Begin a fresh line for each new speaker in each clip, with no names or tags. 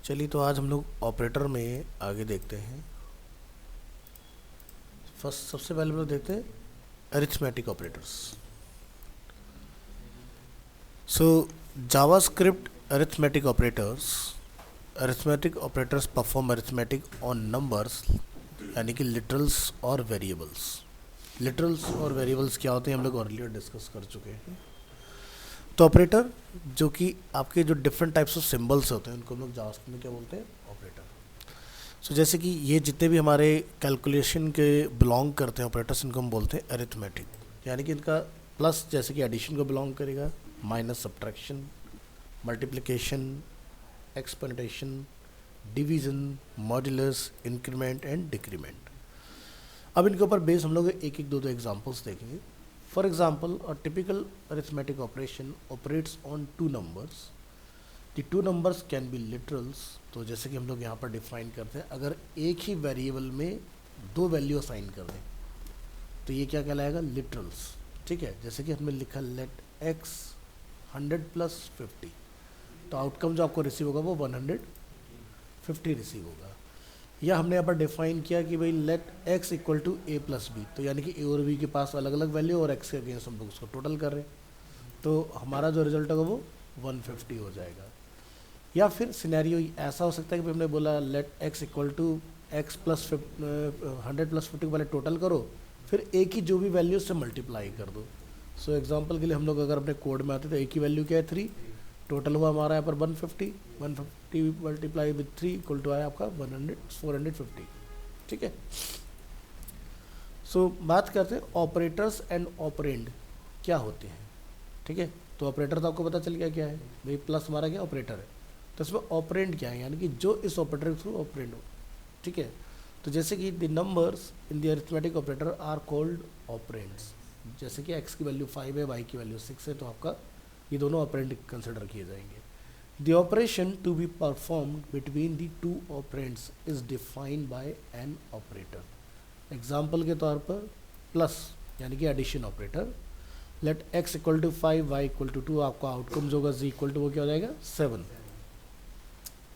चलिए तो आज हम लोग ऑपरेटर में आगे देखते हैं। फर्स्ट सबसे पहले हम लोग देखते हैं arithmetic operators. So JavaScript arithmetic operators perform arithmetic on numbers, यानी कि लिटरल्स और वेरिएबल्स। लिटरल्स और वेरिएबल्स क्या होते हैं हम लोग अर्लियर डिस्कस कर चुके हैं। तो ऑपरेटर जो कि आपके जो डिफरेंट टाइप्स ऑफ सिंबल्स होते हैं उनको हम लोग जावास्क्रिप्ट में क्या बोलते हैं, ऑपरेटर। सो जैसे कि ये जितने भी हमारे कैलकुलेशन के बिलोंग करते हैं ऑपरेटर्स, इनको हम बोलते हैं अरिथमेटिक, यानी कि इनका प्लस जैसे कि एडिशन को बिलोंग करेगा, minus subtraction, multiplication, exponentiation, division, modulus, increment and decrement. अब इनके ऊपर बेस हम लोग एक एक दो एग्जांपल्स देखेंगे। For example, a typical arithmetic operation operates on two numbers. The two numbers can B literals. तो जैसे कि हम लोग यहाँ पर डिफाइन करते हैं, अगर एक ही वेरिएबल में दो वैल्यू असाइन कर दें तो ये क्या कहलाएगा, लिटरल्स। ठीक है, जैसे कि हमने लिखा लेट एक्स 100 + 50, तो आउटकम जो आपको रिसीव होगा वो 150 रिसीव होगा। या हमने यहाँ पर डिफाइन किया कि भाई लेट x = a + b, तो यानी कि a और b के पास अलग अलग वैल्यू और x के अगेंस्ट हम लोग उसको टोटल कर रहे हैं, तो हमारा जो रिजल्ट होगा वो 150 हो जाएगा। या फिर सिनेरियो ऐसा हो सकता है कि हमने बोला लेट x = x + 100 + 50 वाले टोटल करो, फिर a की जो भी वैल्यू उससे मल्टीप्लाई कर दो। सो एग्जांपल के लिए हम लोग अगर अपने कोड में आते तो a की वैल्यू क्या है 3, टोटल हुआ हमारा यहाँ पर 150 मल्टीप्लाई विथ 3 = आया आपका 450। ठीक है। सो बात करते हैं ऑपरेटर्स एंड ऑपरेंड क्या होते हैं। ठीक है, तो ऑपरेटर तो आपको पता चल गया क्या है, भाई प्लस हमारा क्या ऑपरेटर है, तो इसमें ऑपरेंड क्या है, यानी कि जो इस ऑपरेटर के थ्रू ऑपरेंड हो। ठीक है, तो जैसे कि the numbers in the arithmetic operator are called operands. जैसे कि x की वैल्यू 5 है, y की वैल्यू 6 है, तो आपका ये दोनों ऑपरेंड कंसिडर किए जाएंगे। The operation to be performed between the two operands is defined by an operator. Example के तौर पर प्लस यानी कि addition operator, let x = 5 y = 2, आपका आउटकम जो होगा z = वो क्या हो जाएगा 7।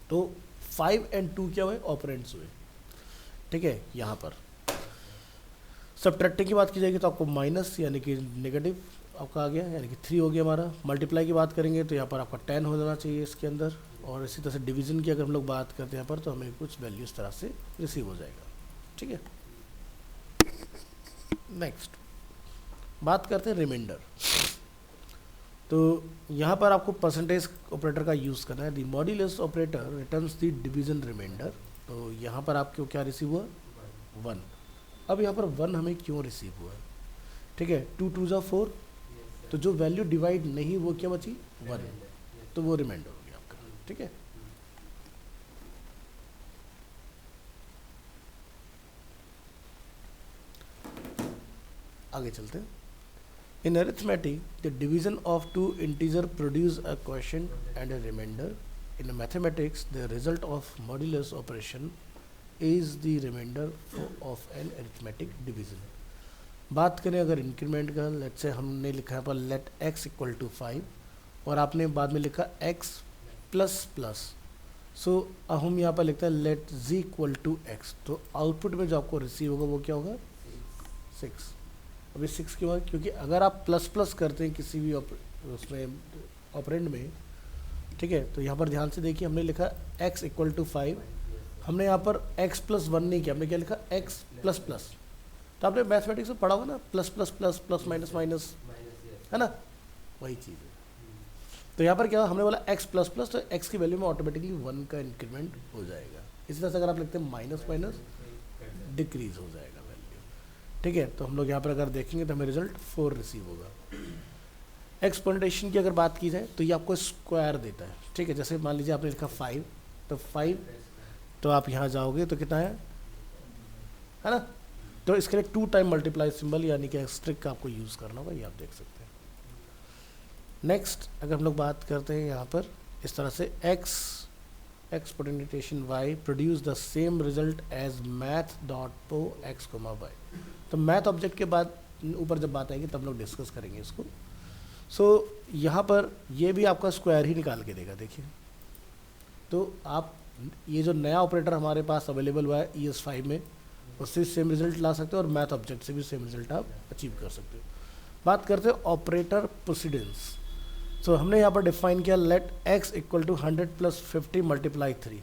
तो 5 और 2 क्या हुए, ऑपरेंड्स हुए। ठीक है, यहाँ पर सब्ट्रैक्टिंग की बात की जाएगी तो आपको माइनस यानी कि नेगेटिव आपका आ गया, यानी कि 3 हो गया हमारा। मल्टीप्लाई की बात करेंगे तो यहाँ पर आपका 10 हो जाना चाहिए इसके अंदर। और इसी तरह से डिवीज़न की अगर हम लोग बात करते हैं यहाँ पर, तो हमें कुछ वैल्यू इस तरह से रिसीव हो जाएगा। ठीक है, नेक्स्ट बात करते हैं रिमाइंडर। तो यहाँ पर आपको परसेंटेज ऑपरेटर का यूज़ करना है। The modulus operator returns the division remainder. तो यहाँ पर आपको क्या रिसीव हुआ, 1। अब यहाँ पर 1 हमें क्यों रिसीव हुआ, ठीक है, 2 × 2 = 4, तो जो वैल्यू डिवाइड नहीं वो क्या बची, 1, तो वो रिमाइंडर हो गया आपका। ठीक है, आगे चलते हैं। In arithmetic the division of two integer produce a quotient and a remainder. In mathematics the result of modulus operation is the remainder of an arithmetic division. बात करें अगर इंक्रीमेंट का, लेट से हमने लिखा है पर लेट x = 5 और आपने बाद में लिखा x ++, सो अब हम यहाँ पर लिखते हैं लेट z = x, तो आउटपुट में जो आपको रिसीव होगा वो क्या होगा, 6। अभी 6 क्यों है, क्योंकि अगर आप प्लस प्लस करते हैं किसी भी उसमें ऑपरेंड में, ठीक है, तो यहाँ पर ध्यान से देखिए हमने लिखा x = 5, हमने यहाँ पर x + 1 नहीं किया, हमने क्या लिखा x ++। तो आपने मैथमेटिक्स में पढ़ा होगा ना, plus plus plus plus minus minus, है ना, वही चीज़ है। तो यहाँ पर क्या हमने बोला x ++, तो x की वैल्यू में ऑटोमेटिकली 1 का इंक्रीमेंट हो जाएगा। इसी तरह से अगर आप लिखते हैं माइनस माइनस डिक्रीज हो जाएगा वैल्यू। ठीक है, तो हम लोग यहाँ पर अगर देखेंगे तो हमें रिजल्ट 4 रिसीव होगा। एक्सपोनेंटेशन की अगर बात की जाए तो ये आपको स्क्वायर देता है। ठीक है, जैसे मान लीजिए आपने लिखा 5, तो 5, तो आप यहाँ जाओगे तो कितना है ना, तो इसके लिए 2 टाइम मल्टीप्लाई सिंबल यानी कि एस्ट्रिक का आपको यूज़ करना होगा, ये आप देख सकते हैं। नेक्स्ट अगर हम लोग बात करते हैं यहाँ पर इस तरह से exponentiation y produce the same result as math.po x, y। तो मैथ ऑब्जेक्ट के बाद ऊपर जब बात आएगी तब लोग डिस्कस करेंगे इसको। सो यहाँ पर ये भी आपका स्क्वायर ही निकाल के देगा। देखिए, तो आप ये जो नया ऑपरेटर हमारे पास अवेलेबल हुआ है ES5 में, उससे सेम रिजल्ट ला सकते हो और मैथ ऑब्जेक्ट से भी सेम रिजल्ट आप अचीव कर सकते हो। बात करते हो ऑपरेटर प्रोसीडेंस। सो हमने यहाँ पर डिफाइन किया let x equal to 100 + 50 × 3।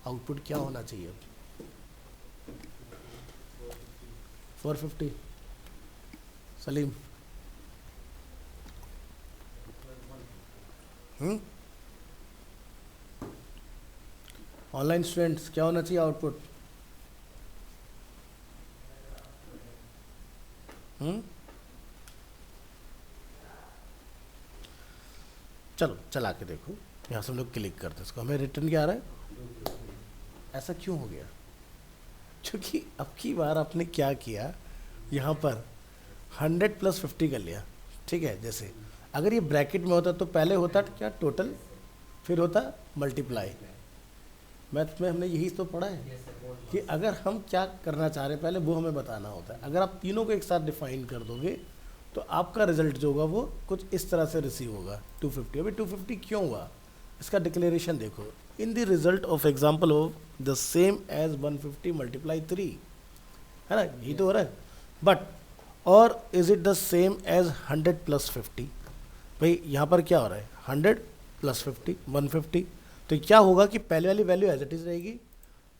Output क्या होना चाहिए? 450। सलीम, ऑनलाइन स्टूडेंट्स क्या होना चाहिए आउटपुट? चलो चला के देखो, यहाँ से हम लोग क्लिक करते हैं इसको, हमें रिटर्न क्या आ रहा है? ऐसा क्यों हो गया? क्योंकि अब की बार आपने क्या किया, यहाँ पर 100 + 50 कर लिया, ठीक है। जैसे अगर ये ब्रैकेट में होता तो पहले होता क्या टोटल, फिर होता मल्टीप्लाई। मैथ में हमने यही तो पढ़ा है कि अगर हम क्या करना चाह रहे हैं पहले वो हमें बताना होता है। अगर आप तीनों को एक साथ डिफाइन कर दोगे तो आपका रिजल्ट जो होगा वो कुछ इस तरह से रिसीव होगा, 250। अभी 250 क्यों हुआ, इसका डिक्लेरेशन देखो, in the result of example of the same as 150 × 3, है ना, यही तो हो रहा है। बट और is it the same as 100 + 50? भाई यहाँ पर क्या हो रहा है, 100 + 50 150, तो क्या होगा कि पहले वाली वैल्यू एज इट इज रहेगी।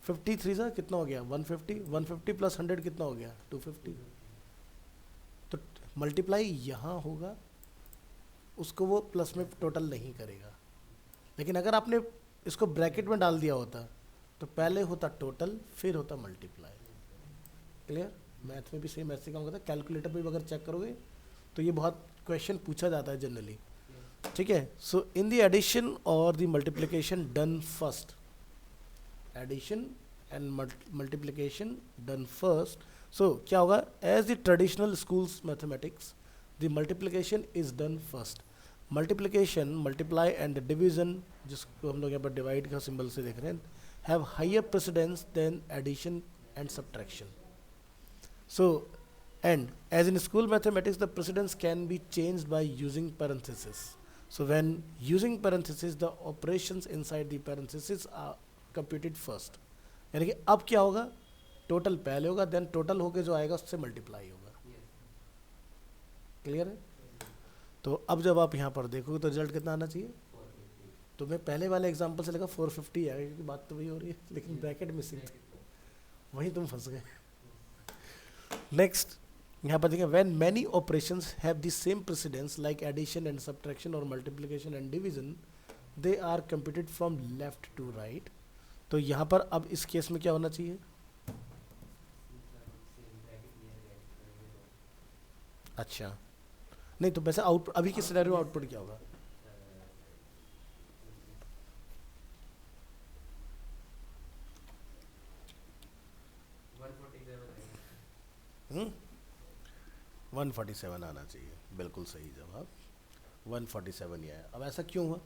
53 सा कितना हो गया 150, 150 + 100 कितना हो गया 250। तो मल्टीप्लाई यहाँ होगा, उसको वो प्लस में टोटल नहीं करेगा। लेकिन अगर आपने इसको ब्रैकेट में डाल दिया होता तो पहले होता टोटल फिर होता मल्टीप्लाई। क्लियर? मैथ में भी सेम ऐसे काम करता है, कैलकुलेटर पे भी अगर चेक करोगे तो ये बहुत क्वेश्चन पूछा जाता है जनरली, ठीक है। सो इन द एडिशन और the multiplication done first, addition and multiplication done first, so क्या होगा, as the traditional schools mathematics the multiplication is done first. Multiplication, multiply and division, जिसको हम लोग यहाँ पर डिवाइड का सिंबल से देख रहे हैं, have higher precedence than addition and subtraction. So, and as in school mathematics, the precedence can be changed by using parentheses. So, when using parentheses, the operations inside the parentheses are computed first. यानी कि अब क्या होगा, total पहले होगा, then total होके जो आएगा उससे मल्टीप्लाई होगा। क्लियर है? तो अब जब आप यहाँ पर देखोगे तो रिजल्ट कितना आना चाहिए? तो मैं पहले वाले एग्जाम्पल से लगा 450 आएगा, क्योंकि बात तो वही हो रही है, लेकिन ब्रैकेट मिसिंग थी, वहीं तुम फंस गए। नेक्स्ट यहाँ पर देखिए, when many operations have the same precedence like addition and subtraction और multiplication and division, they are computed from left to right. तो यहाँ पर अब इस केस में क्या होना चाहिए? अच्छा नहीं, तो वैसे आउटपुट अभी के सिनेरियो आउटपुट क्या होगा? हम्म 147 आना चाहिए, बिल्कुल सही जवाब, 147 ही आया। अब ऐसा क्यों हुआ?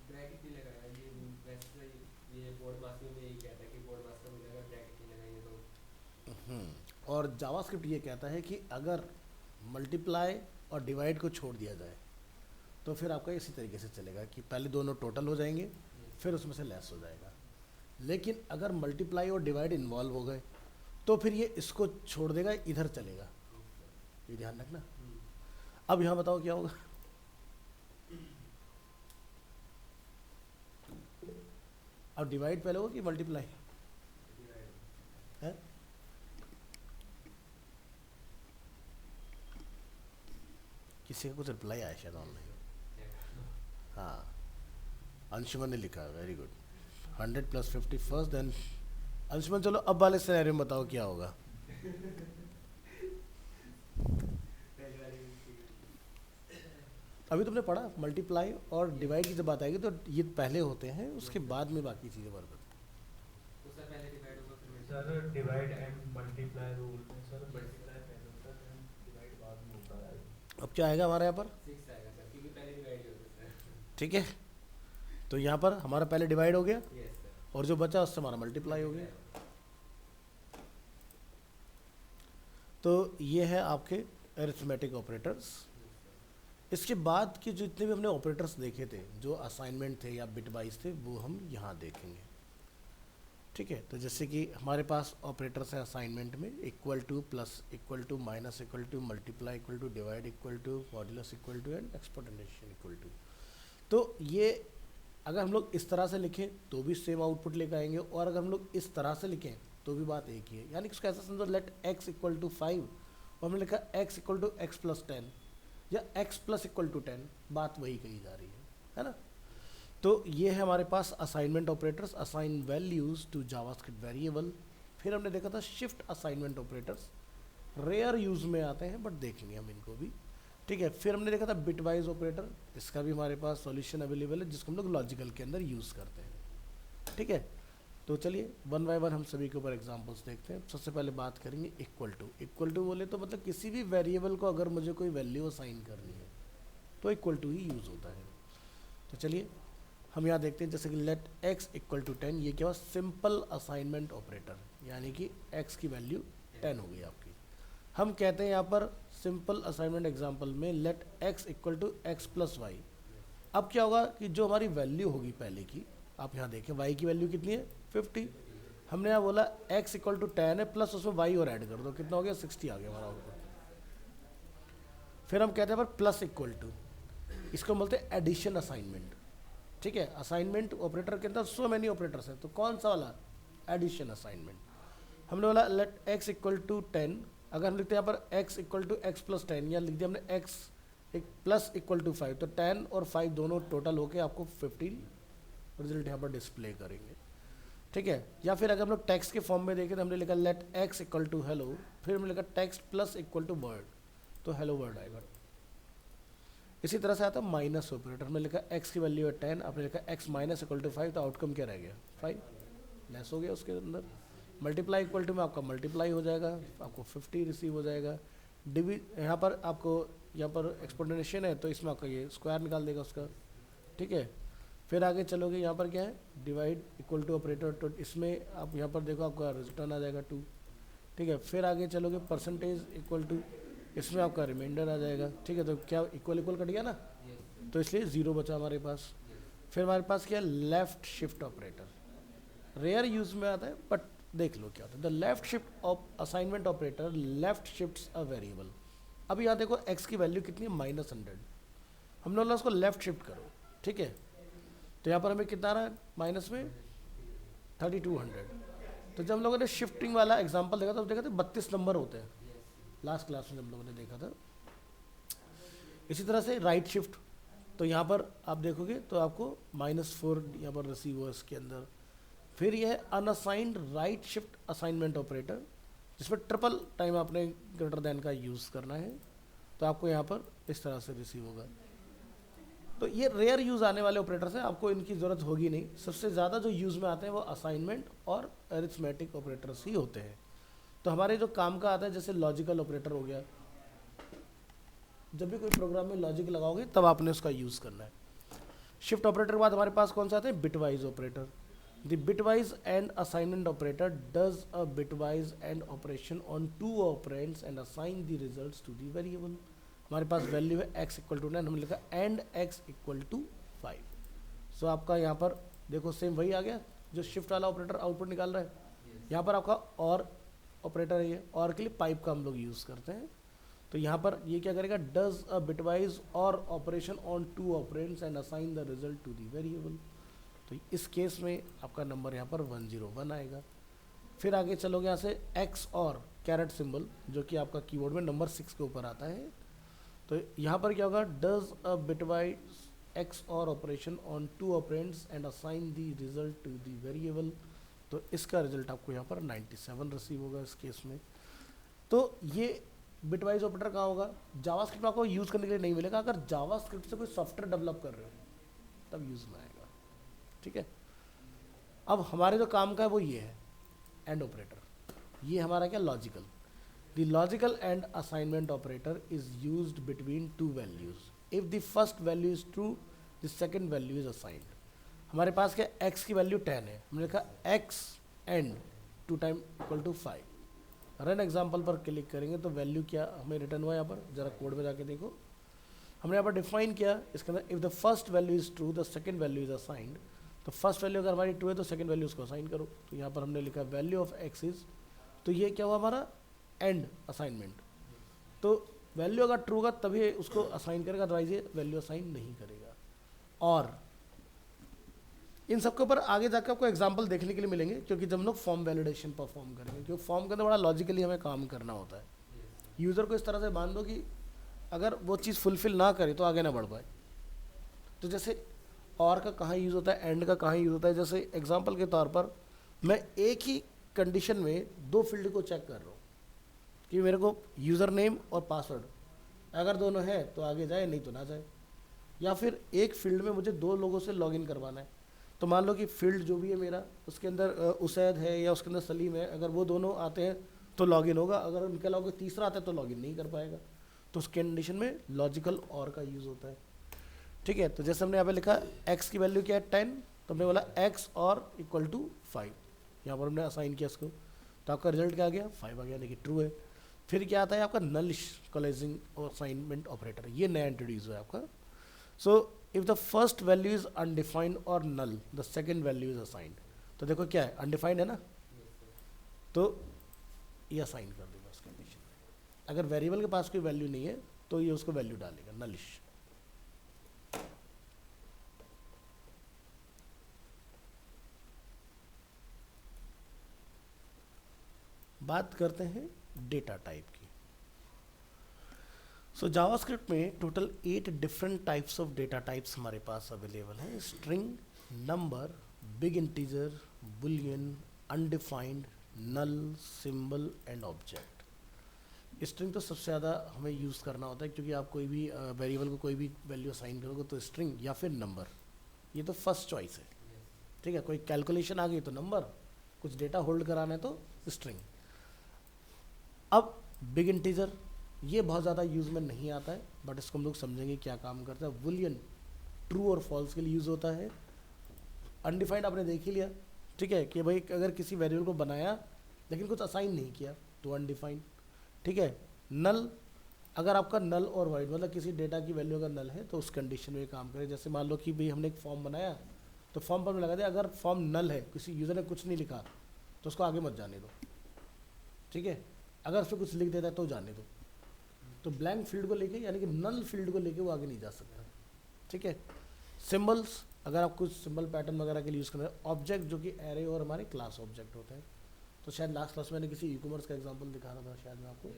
ब्रैकेट नहीं लगाया, ये वैसे ये बोर्ड मास्टर में यही कहता है कि बोर्ड मास्टर मिलेगा, ब्रैकेट नहीं लगाएंगे तो।
और जावास्क्रिप्ट ये कहता है कि अगर मल्टीप्लाई और डिवाइड को छोड़ दिया जाए तो फिर आपका इसी तरीके से चलेगा कि पहले दोनों टोटल हो जाएंगे, फिर उसमें से लेस हो जाएगा। लेकिन अगर मल्टीप्लाई और डिवाइड इन्वॉल्व हो गए तो फिर ये इसको छोड़ देगा, इधर चलेगा, ये ध्यान रखना। अब यहाँ बताओ क्या होगा? अब डिवाइड पहले होगा कि मल्टीप्लाई है? किसी का कुछ रिप्लाई आया शायद ऑनलाइन। हाँ, अंशुमन ने लिखा, very good. 100 + 50 first, then Anshuman चलो अब वाले सिनेरियो में बताओ क्या होगा। अभी तुमने पढ़ा मल्टीप्लाई और डिवाइड की जब बात आएगी तो ये पहले होते हैं, उसके बाद में बाकी चीज़ें बराबर।
उससे पहले डिवाइड होगा फिर
sir divide and multiply rule में सर मल्टीप्लाई पहले होता है, डिवाइड बाद में होता है।
अब क्या आएगा हमारे यहाँ पर?
6 आएगा सर, क्योंकि पहले डिवाइड ही होता है।
ठीक है, तो यहाँ पर हमारा पहले डिवाइड हो गया
यस सर।
और जो बचा उससे हमारा मल्टीप्लाई हो गया। तो ये है आपके अरिथमेटिक ऑपरेटर्स। इसके बाद के जो जितने भी हमने ऑपरेटर्स देखे थे जो असाइनमेंट थे या बिट वाइज थे वो हम यहाँ देखेंगे। ठीक है, तो जैसे कि हमारे पास ऑपरेटर्स हैं असाइनमेंट में, equal to, plus, equal to, minus, equal to, multiply, equal to, divide, equal to, modulus, equal to and exponential equal to. तो ये अगर हम लोग इस तरह से लिखें तो भी सेम आउटपुट लेकर आएंगे, और अगर हम लोग इस तरह से लिखें तो भी बात एक ही है। यानी कि उसको ऐसा समझो, लेट x इक्वल टू 5 और हमने लिखा x equal to x plus 10 या x प्लस इक्वल टू 10, बात वही कही जा रही है ना। तो ये है हमारे पास assignment operators, assign values to JavaScript variable. फिर हमने देखा था shift assignment operators, rare use में आते हैं बट देखेंगे हम इनको भी। ठीक है, फिर हमने देखा था बिटवाइज ऑपरेटर, इसका भी हमारे पास सॉल्यूशन अवेलेबल है जिसको हम लोग लॉजिकल के अंदर यूज़ करते हैं। ठीक है, तो चलिए वन बाय वन हम सभी के ऊपर एग्जांपल्स देखते हैं। सबसे पहले बात करेंगे इक्वल टू। इक्वल टू बोले तो मतलब किसी भी वेरिएबल को अगर मुझे कोई वैल्यू असाइन करनी है तो इक्वल टू ही यूज़ होता है। तो चलिए हम यहाँ देखते हैं, जैसे कि लेट x इक्वल टू 10, ये क्या हुआ, सिंपल असाइनमेंट ऑपरेटर, यानी कि x की वैल्यू 10 हो गई आपकी। हम कहते हैं यहाँ पर सिंपल असाइनमेंट एग्जांपल में let x equal to x plus y. अब क्या होगा कि जो हमारी वैल्यू होगी पहले की, आप यहाँ देखें y की वैल्यू कितनी है 50, हमने यहाँ बोला x इक्वल टू 10 है, प्लस उसमें y और ऐड कर दो, कितना हो गया 60 आ गया हमारा आउटपुट। फिर हम कहते हैं पर प्लस इक्वल टू, इसको बोलते हैं एडिशन असाइनमेंट। ठीक है, असाइनमेंट ऑपरेटर के अंदर सो मैनी ऑपरेटर्स हैं, तो कौन सा वाला, एडिशन असाइनमेंट। हमने बोला लेट x इक्वल टू 10, अगर हम लिखते हैं यहाँ पर x equal to x plus 10, या लिख दिया हमने x प्लस इक्वल टू 5, तो 10 और 5 दोनों टोटल होके आपको 15 रिजल्ट यहाँ पर डिस्प्ले करेंगे। ठीक है, या फिर अगर हम लोग टेक्स्ट के फॉर्म में देखें तो हमने लिखा let x equal to hello, फिर हमने लिखा text plus equal to word, तो हेलो वर्ड आएगा। इसी तरह से आता है माइनस ऑपरेटर में, लिखा x की वैल्यू है 10, आपने लिखा x माइनस इक्वल टू 5, तो आउटकम क्या रह गया 5, लेस हो गया उसके अंदर। मल्टीप्लाई इक्वल टू में आपका मल्टीप्लाई हो जाएगा, आपको 50 रिसीव हो जाएगा। यहाँ पर आपको यहाँ पर एक्सपोनेंशियल है तो इसमें आपका ये स्क्वायर निकाल देगा उसका। ठीक है, फिर आगे चलोगे, यहाँ पर क्या है डिवाइड इक्वल टू ऑपरेटर, तो इसमें आप यहाँ पर देखो आपका रिटर्न आ जाएगा 2। ठीक है, फिर आगे चलोगे परसेंटेज इक्वल टू, इसमें आपका रिमाइंडर आ जाएगा। ठीक है, तो क्या इक्वल इक्वल कट गया ना, तो इसलिए 0 बचा हमारे पास। फिर हमारे पास क्या है left shift operator, rare use में आता है बट देख लो क्या होता है। The left shift of assignment operator left shifts a variable. अब यहाँ देखो x की वैल्यू कितनी है -100, हमने बोला उसको लेफ्ट शिफ्ट करो। ठीक है, तो यहाँ पर हमें कितना आ रहा है माइनस में 3200। तो जब हम लोगों ने शिफ्टिंग वाला एग्जाम्पल देखा तो देखा था 32 नंबर होते हैं, लास्ट क्लास में जब लोगों ने देखा था। इसी तरह से राइट शिफ्ट, तो यहाँ पर आप देखोगे तो आपको -4 यहाँ पर रिसीव हुआ इसके अंदर। फिर यह है unassigned right shift assignment operator, जिसमें ट्रिपल टाइम आपने ग्रेटर देन का यूज़ करना है, तो आपको यहाँ पर इस तरह से रिसीव होगा। तो ये रेयर यूज़ आने वाले ऑपरेटर्स हैं, आपको इनकी ज़रूरत होगी नहीं। सबसे ज़्यादा जो यूज़ में आते हैं वो असाइनमेंट और अरिथमेटिक ऑपरेटर्स ही होते हैं। तो हमारे जो काम का आता है जैसे लॉजिकल ऑपरेटर हो गया, जब भी कोई प्रोग्राम में लॉजिक लगाओगे तब आपने उसका यूज़ करना है। शिफ्ट ऑपरेटर के बाद हमारे पास कौन सा आता है bitwise operator. The bitwise and assignment operator does a bitwise and operation on 2 operands and assign the results to the variable. हमारे पास वैल्यू है x इक्वल टू 9, हमने लिखा and x equal to 5। So आपका यहाँ पर देखो सेम वही आ गया जो शिफ्ट वाला ऑपरेटर आउटपुट निकाल रहा है। यहाँ पर आपका और ऑपरेटर है, ये और के लिए पाइप का हम लोग यूज़ करते हैं। तो यहाँ पर ये क्या करेगा, does a bitwise or operation on 2 operands and assign the result to the variable. तो इस केस में आपका नंबर यहाँ पर 101 आएगा। फिर आगे चलोगे यहाँ से x और कैरेट सिंबल, जो कि आपका कीबोर्ड में नंबर 6 के ऊपर आता है। तो यहाँ पर क्या होगा, does a bitwise x or operation on 2 operands and assign the result to the variable. तो इसका रिजल्ट आपको यहाँ पर 97 रिसीव होगा इस केस में। तो ये बिटवाइज ऑपरेटर कहाँ होगा, जावास्क्रिप्ट आपको यूज़ करने के लिए नहीं मिलेगा। अगर जावास्क्रिप्ट से कोई सॉफ्टवेयर डेवलप कर रहे हो तब यूज़ में आएगा। ठीक है, अब हमारे जो काम का है वो ये है एंड ऑपरेटर। ये हमारा क्या logical, the logical and assignment operator is used between 2 values. If the first value is true the second value is assigned. हमारे पास क्या x की वैल्यू 10 है, हमने लिखा x and 2 time equal to 5। Run example पर क्लिक करेंगे तो वैल्यू क्या हमें रिटर्न हुआ, यहाँ पर जरा कोड में जाके देखो। हमने यहाँ पर डिफाइन किया इसके अंदर, if the first value is true the second value is assigned. तो फर्स्ट वैल्यू अगर हमारी ट्रू है तो सेकंड वैल्यू उसको असाइन करो। तो यहाँ पर हमने लिखा वैल्यू ऑफ एक्स इज, तो ये क्या हुआ हमारा एंड असाइनमेंट। तो वैल्यू अगर ट्रू होगा तभी उसको असाइन करेगा, अदरवाइज ये वैल्यू असाइन नहीं करेगा। और इन सबके ऊपर आगे जाकर आपको एग्जाम्पल देखने के लिए मिलेंगे, क्योंकि जब हम लोग फॉर्म वैलिडेशन परफॉर्म करेंगे, क्योंकि फॉर्म के अंदर बड़ा लॉजिकली हमें काम करना होता है। यूज़र को इस तरह से बांध दो कि अगर वो चीज़ फुलफिल ना करे तो आगे ना बढ़ पाए। तो जैसे और का कहाँ यूज़ होता है, एंड का कहाँ यूज़ होता है। जैसे एग्जांपल के तौर पर मैं एक ही कंडीशन में दो फील्ड को चेक कर रहा हूँ कि मेरे को यूज़र नेम और पासवर्ड अगर दोनों है तो आगे जाए, नहीं तो ना जाए। या फिर एक फील्ड में मुझे दो लोगों से लॉगिन करवाना है, तो मान लो कि फील्ड जो भी है मेरा उसके अंदर उसैद है या उसके अंदर सलीम है, अगर वो दोनों आते हैं तो लॉगिन होगा, अगर उनके अलावा कोई तीसरा आता है तो लॉगिन नहीं कर पाएगा। तो उस कंडीशन में लॉजिकल और का यूज़ होता है। ठीक है, तो जैसे हमने यहाँ पे लिखा x की वैल्यू क्या है 10, तो हमने बोला x और इक्वल टू 5, यहाँ पर हमने असाइन किया इसको, तो आपका रिजल्ट क्या आ गया 5 आ गया, लेकिन ट्रू है। फिर क्या आता है आपका नल इक्वलाइजिंग और असाइनमेंट ऑपरेटर, ये नया इंट्रोड्यूस हुआ है आपका। So if the first value is undefined और null the second value is assigned. तो देखो क्या है, अनडिफाइंड है ना, तो ये असाइन कर देगा उस कंडीशन में। अगर वेरिएबल के पास कोई वैल्यू नहीं है तो ये उसको वैल्यू डालेगा नलिश। बात करते हैं डेटा टाइप की। सो जावास्क्रिप्ट में total 8 different types of data types हमारे पास अवेलेबल हैं। String, number, big integer, boolean, undefined, null, symbol and object. String तो सबसे ज़्यादा हमें यूज़ करना होता है, क्योंकि आप कोई भी वेरिएबल को कोई भी वैल्यू असाइन करोगे तो स्ट्रिंग या फिर नंबर, ये तो फर्स्ट चॉइस है। ठीक है, कोई कैलकुलेशन आ गई तो नंबर, कुछ डेटा होल्ड कराना है तो स्ट्रिंग। अब बिग इंटीजर ये बहुत ज़्यादा यूज़ में नहीं आता है, बट इसको हम लोग समझेंगे क्या काम करता है। बुलियन ट्रू और फॉल्स के लिए यूज़ होता है। अनडिफाइंड आपने देख ही लिया, ठीक है, कि भाई अगर किसी वेरिएबल को बनाया लेकिन कुछ असाइन नहीं किया तो अनडिफाइंड। ठीक है, नल, अगर आपका नल और वाइड मतलब किसी डेटा की वैल्यू अगर नल है तो उस कंडीशन में काम करे। जैसे मान लो कि भाई हमने एक फॉर्म बनाया तो फॉर्म पर लगा दिया, अगर फॉर्म नल है, किसी यूज़र ने कुछ नहीं लिखा तो उसको आगे मत जाने दो। ठीक है, अगर उसमें कुछ लिख देता है तो जाने दो। तो ब्लैंक फील्ड को लेके यानी कि नल फील्ड को लेके वो आगे नहीं जा सकता। ठीक है, सिंबल्स, अगर आप कुछ सिंबल पैटर्न वगैरह के लिए यूज़ कर रहे हैं। ऑब्जेक्ट जो कि एरे और हमारे क्लास ऑब्जेक्ट होते हैं। तो शायद लास्ट क्लास में मैंने किसी ई कॉमर्स का एग्जांपल दिखा रहा था शायद मैं आपको।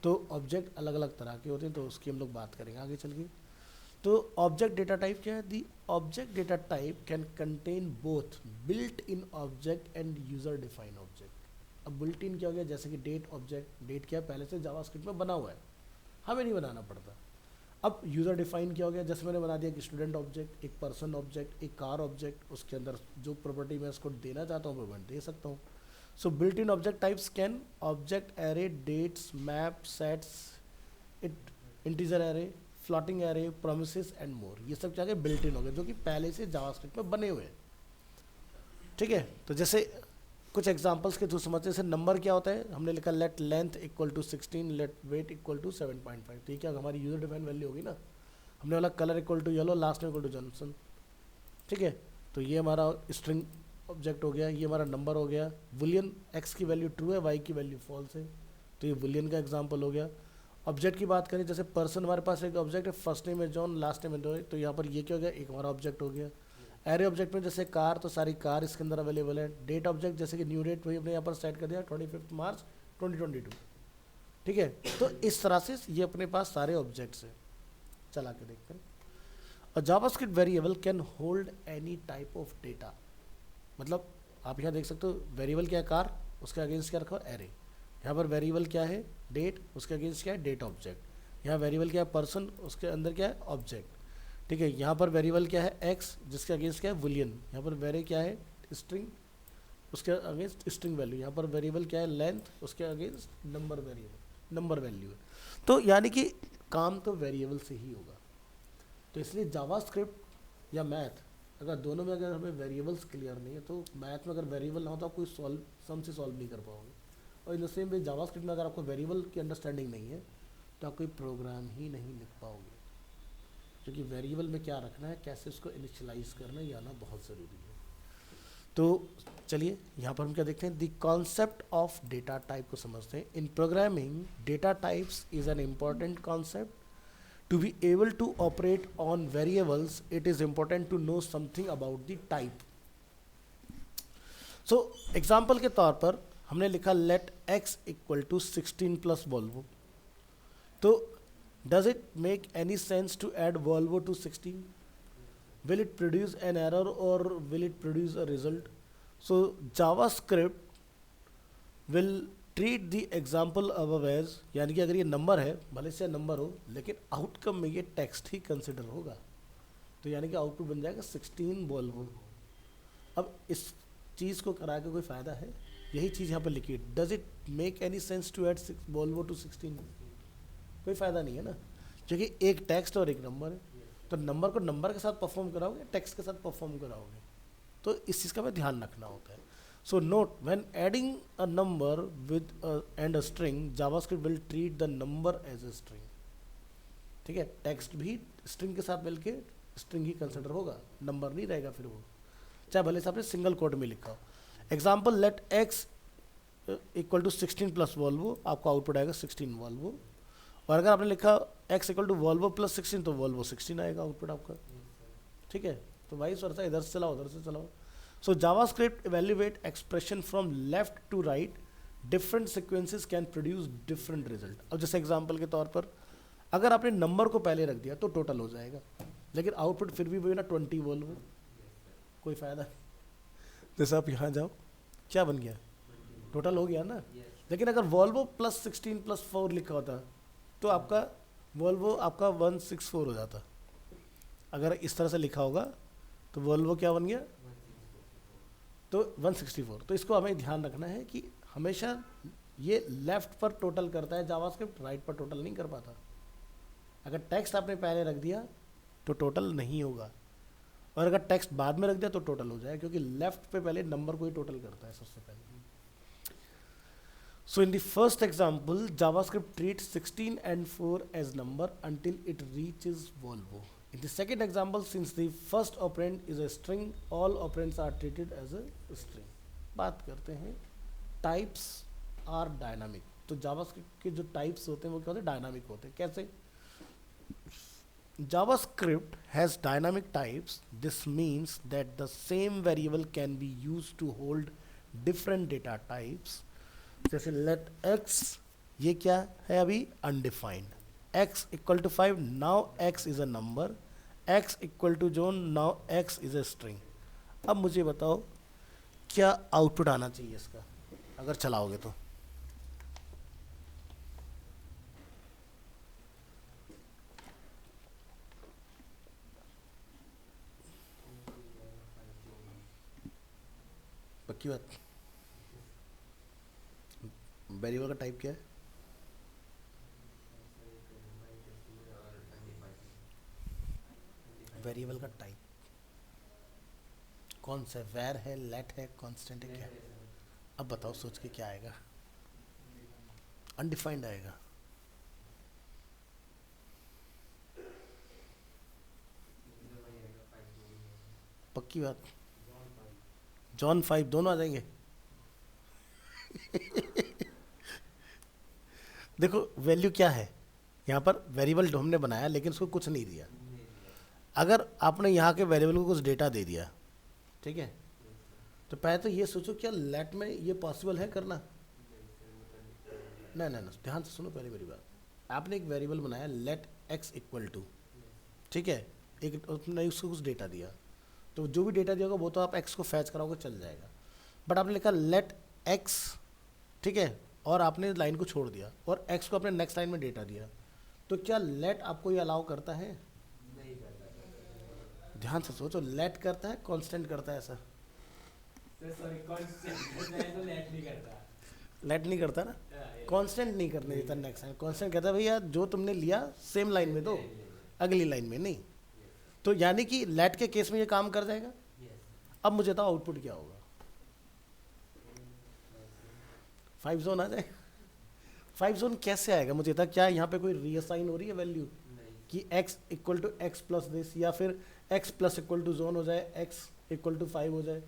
तो ऑब्जेक्ट अलग अलग तरह के होते हैं, तो उसकी हम लोग बात करेंगे आगे चल के। तो ऑब्जेक्ट डेटा टाइप क्या है? The object data type can contain both built in object and user define object. अब बिल्ट इन क्या हो गया, जैसे कि डेट ऑब्जेक्ट, डेट क्या है पहले से जावास्क्रिप्ट में बना हुआ है, हमें नहीं बनाना पड़ता। अब यूज़र डिफाइन क्या हो गया, जैसे मैंने बना दिया कि स्टूडेंट ऑब्जेक्ट, एक पर्सन ऑब्जेक्ट, एक कार ऑब्जेक्ट, उसके अंदर जो प्रॉपर्टी मैं उसको देना चाहता हूँ वो मैं दे सकता हूँ। So built in object types can object array, dates, map, sets, it integer array, floating array, promises and more. ये सब क्या है बिल्ट इन हो गए, जो कि पहले से जावास्क्रिप्ट में बने हुए हैं। ठीक है, तो जैसे कुछ एग्जांपल्स के थ्रू समझते हैं। जैसे नंबर क्या होता है, हमने लिखा let length equal to 16, let weight equal to 7.5। तो ये क्या हमारी यूजर डिफाइन वैल्यू होगी ना। हमने वाला colour equal to yellow, last में इक्वल टू जॉनसन। ठीक है, तो ये हमारा स्ट्रिंग ऑब्जेक्ट हो गया, ये हमारा नंबर हो गया। बुलियन, एक्स की वैल्यू ट्रू है, वाई की वैल्यू फॉल्स है, तो ये बुलियन का एग्जाम्पल हो गया। ऑब्जेक्ट की बात करें, जैसे पर्सन हमारे पास एक ऑब्जेक्ट है, फर्स्ट नेम है जॉन, लास्ट नेम है डो, तो यहाँ पर ये क्या हो गया, एक हमारा ऑब्जेक्ट हो गया। एरे ऑब्जेक्ट में जैसे कार, तो सारी कार इसके अंदर अवेलेबल है। डेट ऑब्जेक्ट जैसे कि न्यू डेट वही अपने यहाँ पर सेट कर दिया 25 मार्च 2022। ठीक है, तो इस तरह से ये अपने पास सारे ऑब्जेक्ट्स हैं। चला के देखते हैं। और JavaScript variable can hold any type of data. मतलब आप यहाँ देख सकते हो वेरिएबल क्या है कार, उसके अगेंस्ट क्या रखा है एरे। यहाँ पर वेरिएबल क्या है डेट, उसके अगेंस्ट क्या है डेट ऑब्जेक्ट। यहाँ वेरिएबल क्या है पर्सन, उसके अंदर क्या है ऑब्जेक्ट। ठीक है, यहाँ पर वेरिएबल क्या है एक्स, जिसके अगेंस्ट क्या है बुलियन। यहाँ पर वेरे क्या है स्ट्रिंग, उसके अगेंस्ट स्ट्रिंग वैल्यू। यहाँ पर वेरिएबल क्या है लेंथ, उसके against number variable, number value है। तो यानी कि काम तो वेरिएबल से ही होगा। तो इसलिए जावास्क्रिप्ट या मैथ, अगर दोनों में अगर हमें वेरिएबल्स क्लियर नहीं है तो मैथ में अगर वेरिएबल ना हो तो आप कोई सम से सॉल्व नहीं कर पाओगे। और in the same way JavaScript में अगर आपको वेरिएबल की अंडरस्टैंडिंग नहीं है तो आप कोई प्रोग्राम ही नहीं लिख पाओगे। क्योंकि वेरिएबल में क्या रखना है, कैसे उसको इनिशियलाइज करना है, ये आना बहुत ज़रूरी है। तो चलिए यहाँ पर हम क्या देखते हैं, the concept of data type को समझते हैं। इन programming data types is an important concept. To be able to operate on variables, it is important to know something about the type. So, example के तौर पर हमने लिखा let x equal to 16 plus Volvo. तो does it make any sense to add Volvo to 16? Will it produce an error or will it produce a result? So JavaScript will treat the example above as, यानी कि अगर ये number है, भले से number हो, लेकिन आउटकम में ये टेक्स्ट ही कंसिडर होगा, तो यानी कि आउटपुट बन जाएगा 16 Volvo। अब इस चीज़ को करा के कोई फ़ायदा है? यही चीज़ यहाँ पर लिखी है, does it make any sense to add Volvo to 16? कोई फ़ायदा नहीं है ना, क्योंकि एक टेक्स्ट और एक नंबर है, तो नंबर को नंबर के साथ परफॉर्म कराओगे, टेक्स्ट के साथ परफॉर्म कराओगे, तो इस चीज़ का हमें ध्यान रखना होता है। So note, when adding a number with and a string, JavaScript will treat the number as a string. ठीक है, टेक्स्ट भी स्ट्रिंग के साथ मिलके स्ट्रिंग ही कंसिडर होगा, नंबर नहीं रहेगा फिर वो, चाहे भले से आपने सिंगल कोड में लिखा हो। Example let x equal to 16 plus Volvo, आपका आउटपुट आएगा 16 Volvo। और अगर आपने लिखा x equal to Volvo plus 16, तो Volvo 16 आएगा आउटपुट आपका। ठीक है, तो वाइस वर्सा, इधर से चलाओ उधर से चलाओ। So JavaScript evaluate expression from left to right. Different sequences can produce different result. अब जैसे एग्जांपल के तौर पर अगर आपने नंबर को पहले रख दिया तो टोटल हो जाएगा, लेकिन आउटपुट फिर भी वही ना 20 Volvo, कोई फायदा नहीं। जैसे आप यहाँ जाओ, क्या बन गया, टोटल हो गया ना। लेकिन अगर Volvo प्लस 16 प्लस 4 लिखा होता तो आपका Volvo आपका 164 हो जाता। अगर इस तरह से लिखा होगा तो Volvo क्या बन गया, तो 164। तो इसको हमें ध्यान रखना है कि हमेशा ये लेफ्ट पर टोटल करता है जावास्क्रिप्ट, राइट पर टोटल नहीं कर पाता। अगर टेक्स्ट आपने पहले रख दिया तो टोटल नहीं होगा, और अगर टेक्स्ट बाद में रख दिया तो टोटल हो जाएगा, क्योंकि लेफ्ट पे पहले नंबर को ही टोटल करता है सबसे पहले। So in the first example JavaScript treats 16 and 4 as number until it reaches Volvo. In the second example, since the first operand is a string, all operands are treated as a string. बात करते हैं types are dynamic. तो JavaScript के जो types होते हैं वो क्या होते हैं, डायनामिक होते हैं। कैसे? JavaScript has dynamic types. This means that the same variable can be used to hold different data types. जैसे let x, ये क्या है अभी, undefined, x equal to 5, now x is a number, x equal to John, now x is a string। अब मुझे बताओ क्या output आना चाहिए इसका अगर चलाओगे तो? पक्की बात? वेरिएबल का टाइप क्या है? वेरिएबल का टाइप कौन सा है? वैर है, लेट है, कांस्टेंट है, क्या? अब बताओ सोच के क्या आएगा? अनडिफाइंड आएगा। पक्की बात? जॉन 5 दोनों आ जाएंगे। देखो वैल्यू क्या है यहाँ पर, वेरिएबल हमने बनाया लेकिन उसको कुछ नहीं दिया। अगर आपने यहाँ के वेरिएबल को कुछ डेटा दे दिया, ठीक है, तो पहले तो ये सोचो क्या लेट में ये पॉसिबल है करना? नहीं नहीं नहीं, ध्यान से सुनो पहले मेरी बात। आपने एक वेरिएबल बनाया लेट एक्स इक्वल टू, ठीक है, एक उसने उसको कुछ डेटा दिया, तो जो भी डेटा दिया होगा वो तो आप एक्स को फैच कराओगे चल जाएगा। बट आपने लिखा लेट एक्स, ठीक है, और आपने लाइन को छोड़ दिया और एक्स को अपने नेक्स्ट लाइन में डेटा दिया, तो क्या लेट आपको ये अलाउ करता है?
नहीं करता।
ध्यान से सोचो, लेट करता है, कांस्टेंट करता है? ऐसा
सॉरी, कांस्टेंट मैं तो लेट नहीं करता।
लेट नहीं करता ना, कांस्टेंट नहीं करने देता नेक्स्ट लाइन। कांस्टेंट कहता है भैया जो तुमने लिया सेम लाइन में दो, अगली लाइन में नहीं। तो यानी कि लेट के केस में ये काम कर जाएगा। अब मुझे बताओ आउटपुट क्या होगा? 5 जोन आ जाए। 5 जोन कैसे आएगा मुझे बता? क्या यहाँ पे कोई रीअसाइन हो रही है वैल्यू? कि x equal to x plus this, या फिर x प्लस इक्वल टू जोन हो जाए, x इक्वल टू 5 हो जाए।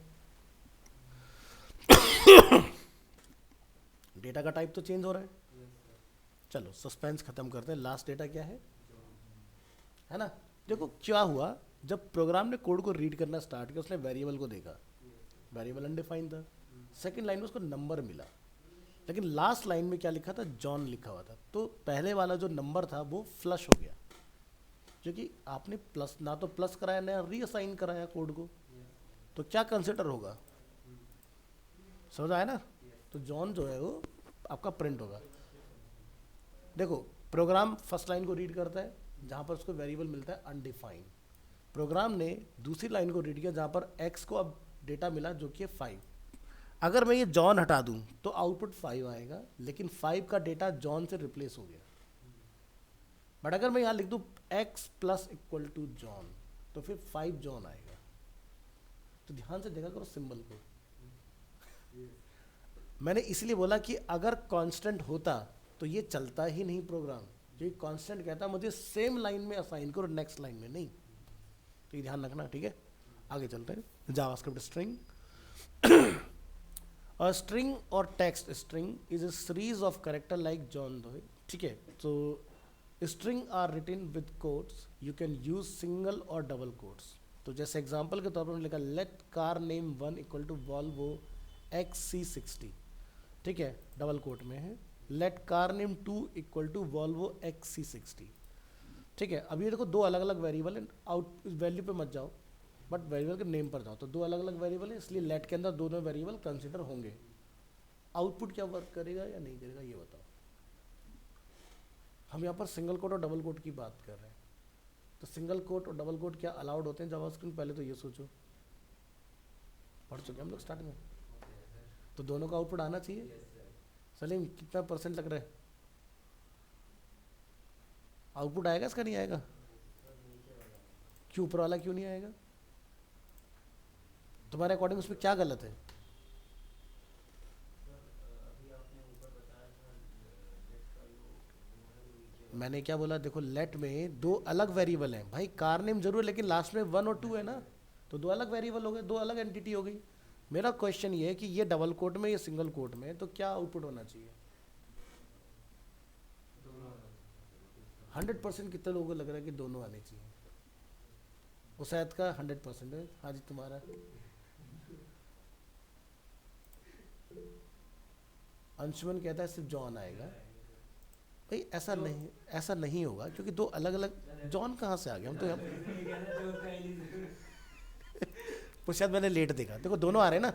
डेटा का टाइप तो चेंज हो रहा है। चलो सस्पेंस खत्म करते हैं, लास्ट डेटा क्या है ना। देखो क्या हुआ, जब प्रोग्राम ने कोड को रीड करना स्टार्ट किया, उसने वेरिएबल को देखा, वेरिएबल अनडिफाइंड था। सेकंड लाइन में उसको नंबर मिला, लेकिन लास्ट लाइन में क्या लिखा था, जॉन लिखा हुआ था। तो पहले वाला जो नंबर था वो फ्लश हो गया, क्योंकि आपने प्लस ना तो प्लस कराया ना रीअसाइन कराया कोड को, तो क्या कंसिडर होगा, समझ आया ना। तो जॉन जो है वो आपका प्रिंट होगा। देखो प्रोग्राम फर्स्ट लाइन को रीड करता है जहाँ पर उसको वेरिएबल मिलता है अनडिफाइंड। प्रोग्राम ने दूसरी लाइन को रीड किया जहाँ पर एक्स को अब डेटा मिला जो कि है 5। अगर मैं ये जॉन हटा दूं तो आउटपुट 5 आएगा, लेकिन 5 का डेटा जॉन से रिप्लेस हो गया। बट अगर मैं यहाँ लिख दूं एक्स प्लस इक्वल टू जॉन, तो फिर 5 जॉन आएगा। तो ध्यान से देखा करो सिंबल को। मैंने इसलिए बोला कि अगर कांस्टेंट होता तो ये चलता ही नहीं प्रोग्राम, क्योंकि कांस्टेंट कहता है मुझे सेम लाइन में असाइन करो, नेक्स्ट लाइन में नहीं। तो ये ध्यान रखना, ठीक है। आगे चलते हैं। JavaScript string. A string or text string is a series of character like John Doe, ठीक है। तो string are written with quotes, you can use single or double quotes। तो जैसे एग्जांपल के तौर पर मैंने लिखा let car name 1 equal to Volvo XC60, ठीक है, डबल कोट में है। let car name 2 equal to Volvo XC60, ठीक है। अब ये देखो दो अलग अलग वेरिएबल है, आउट वैल्यू पे मत जाओ, बट वेरिएबल के नेम पर जाओ। तो दो अलग अलग वेरिएबल है, इसलिए लेट के अंदर दोनों वेरिएबल कंसिडर होंगे। आउटपुट क्या वर्क करेगा या नहीं करेगा ये बताओ। हम यहाँ पर सिंगल कोट और डबल कोट की बात कर रहे हैं, तो सिंगल कोट और डबल कोट क्या अलाउड होते हैं जावास्क्रिप्ट में, पहले तो ये सोचो। पढ़ चुके हम लोग स्टार्ट में, तो दोनों का आउटपुट आना चाहिए। सलीम कितना % लग रहा है, आउटपुट आएगा इसका, नहीं आएगा? क्यों ऊपर वाला क्यों नहीं आएगा? तुम्हारे अकॉर्डिंग उसमें क्या गलत है? मैंने क्या बोला, देखो लेट में दो अलग वेरिएबल हैं भाई, कार नेम जरूर है लेकिन लास्ट में 1 और 2 है ना, तो दो अलग वेरिएबल हो गए, दो अलग एंटिटी हो गई। मेरा क्वेश्चन ये है कि ये डबल कोट में, ये सिंगल कोट में, तो क्या आउटपुट होना चाहिए? 100% कितने लोगों को लग रहा है कि दोनों आने चाहिए? उसैद का 100% है। हाँ जी, तुम्हारा? अंशुमन कहता है सिर्फ जॉन आएगा। भाई ऐसा नहीं होगा, क्योंकि दो अलग अलग जॉन कहाँ से आ गया? हम तो वो शायद मैंने लेट देखा। देखो दोनों आ रहे हैं ना।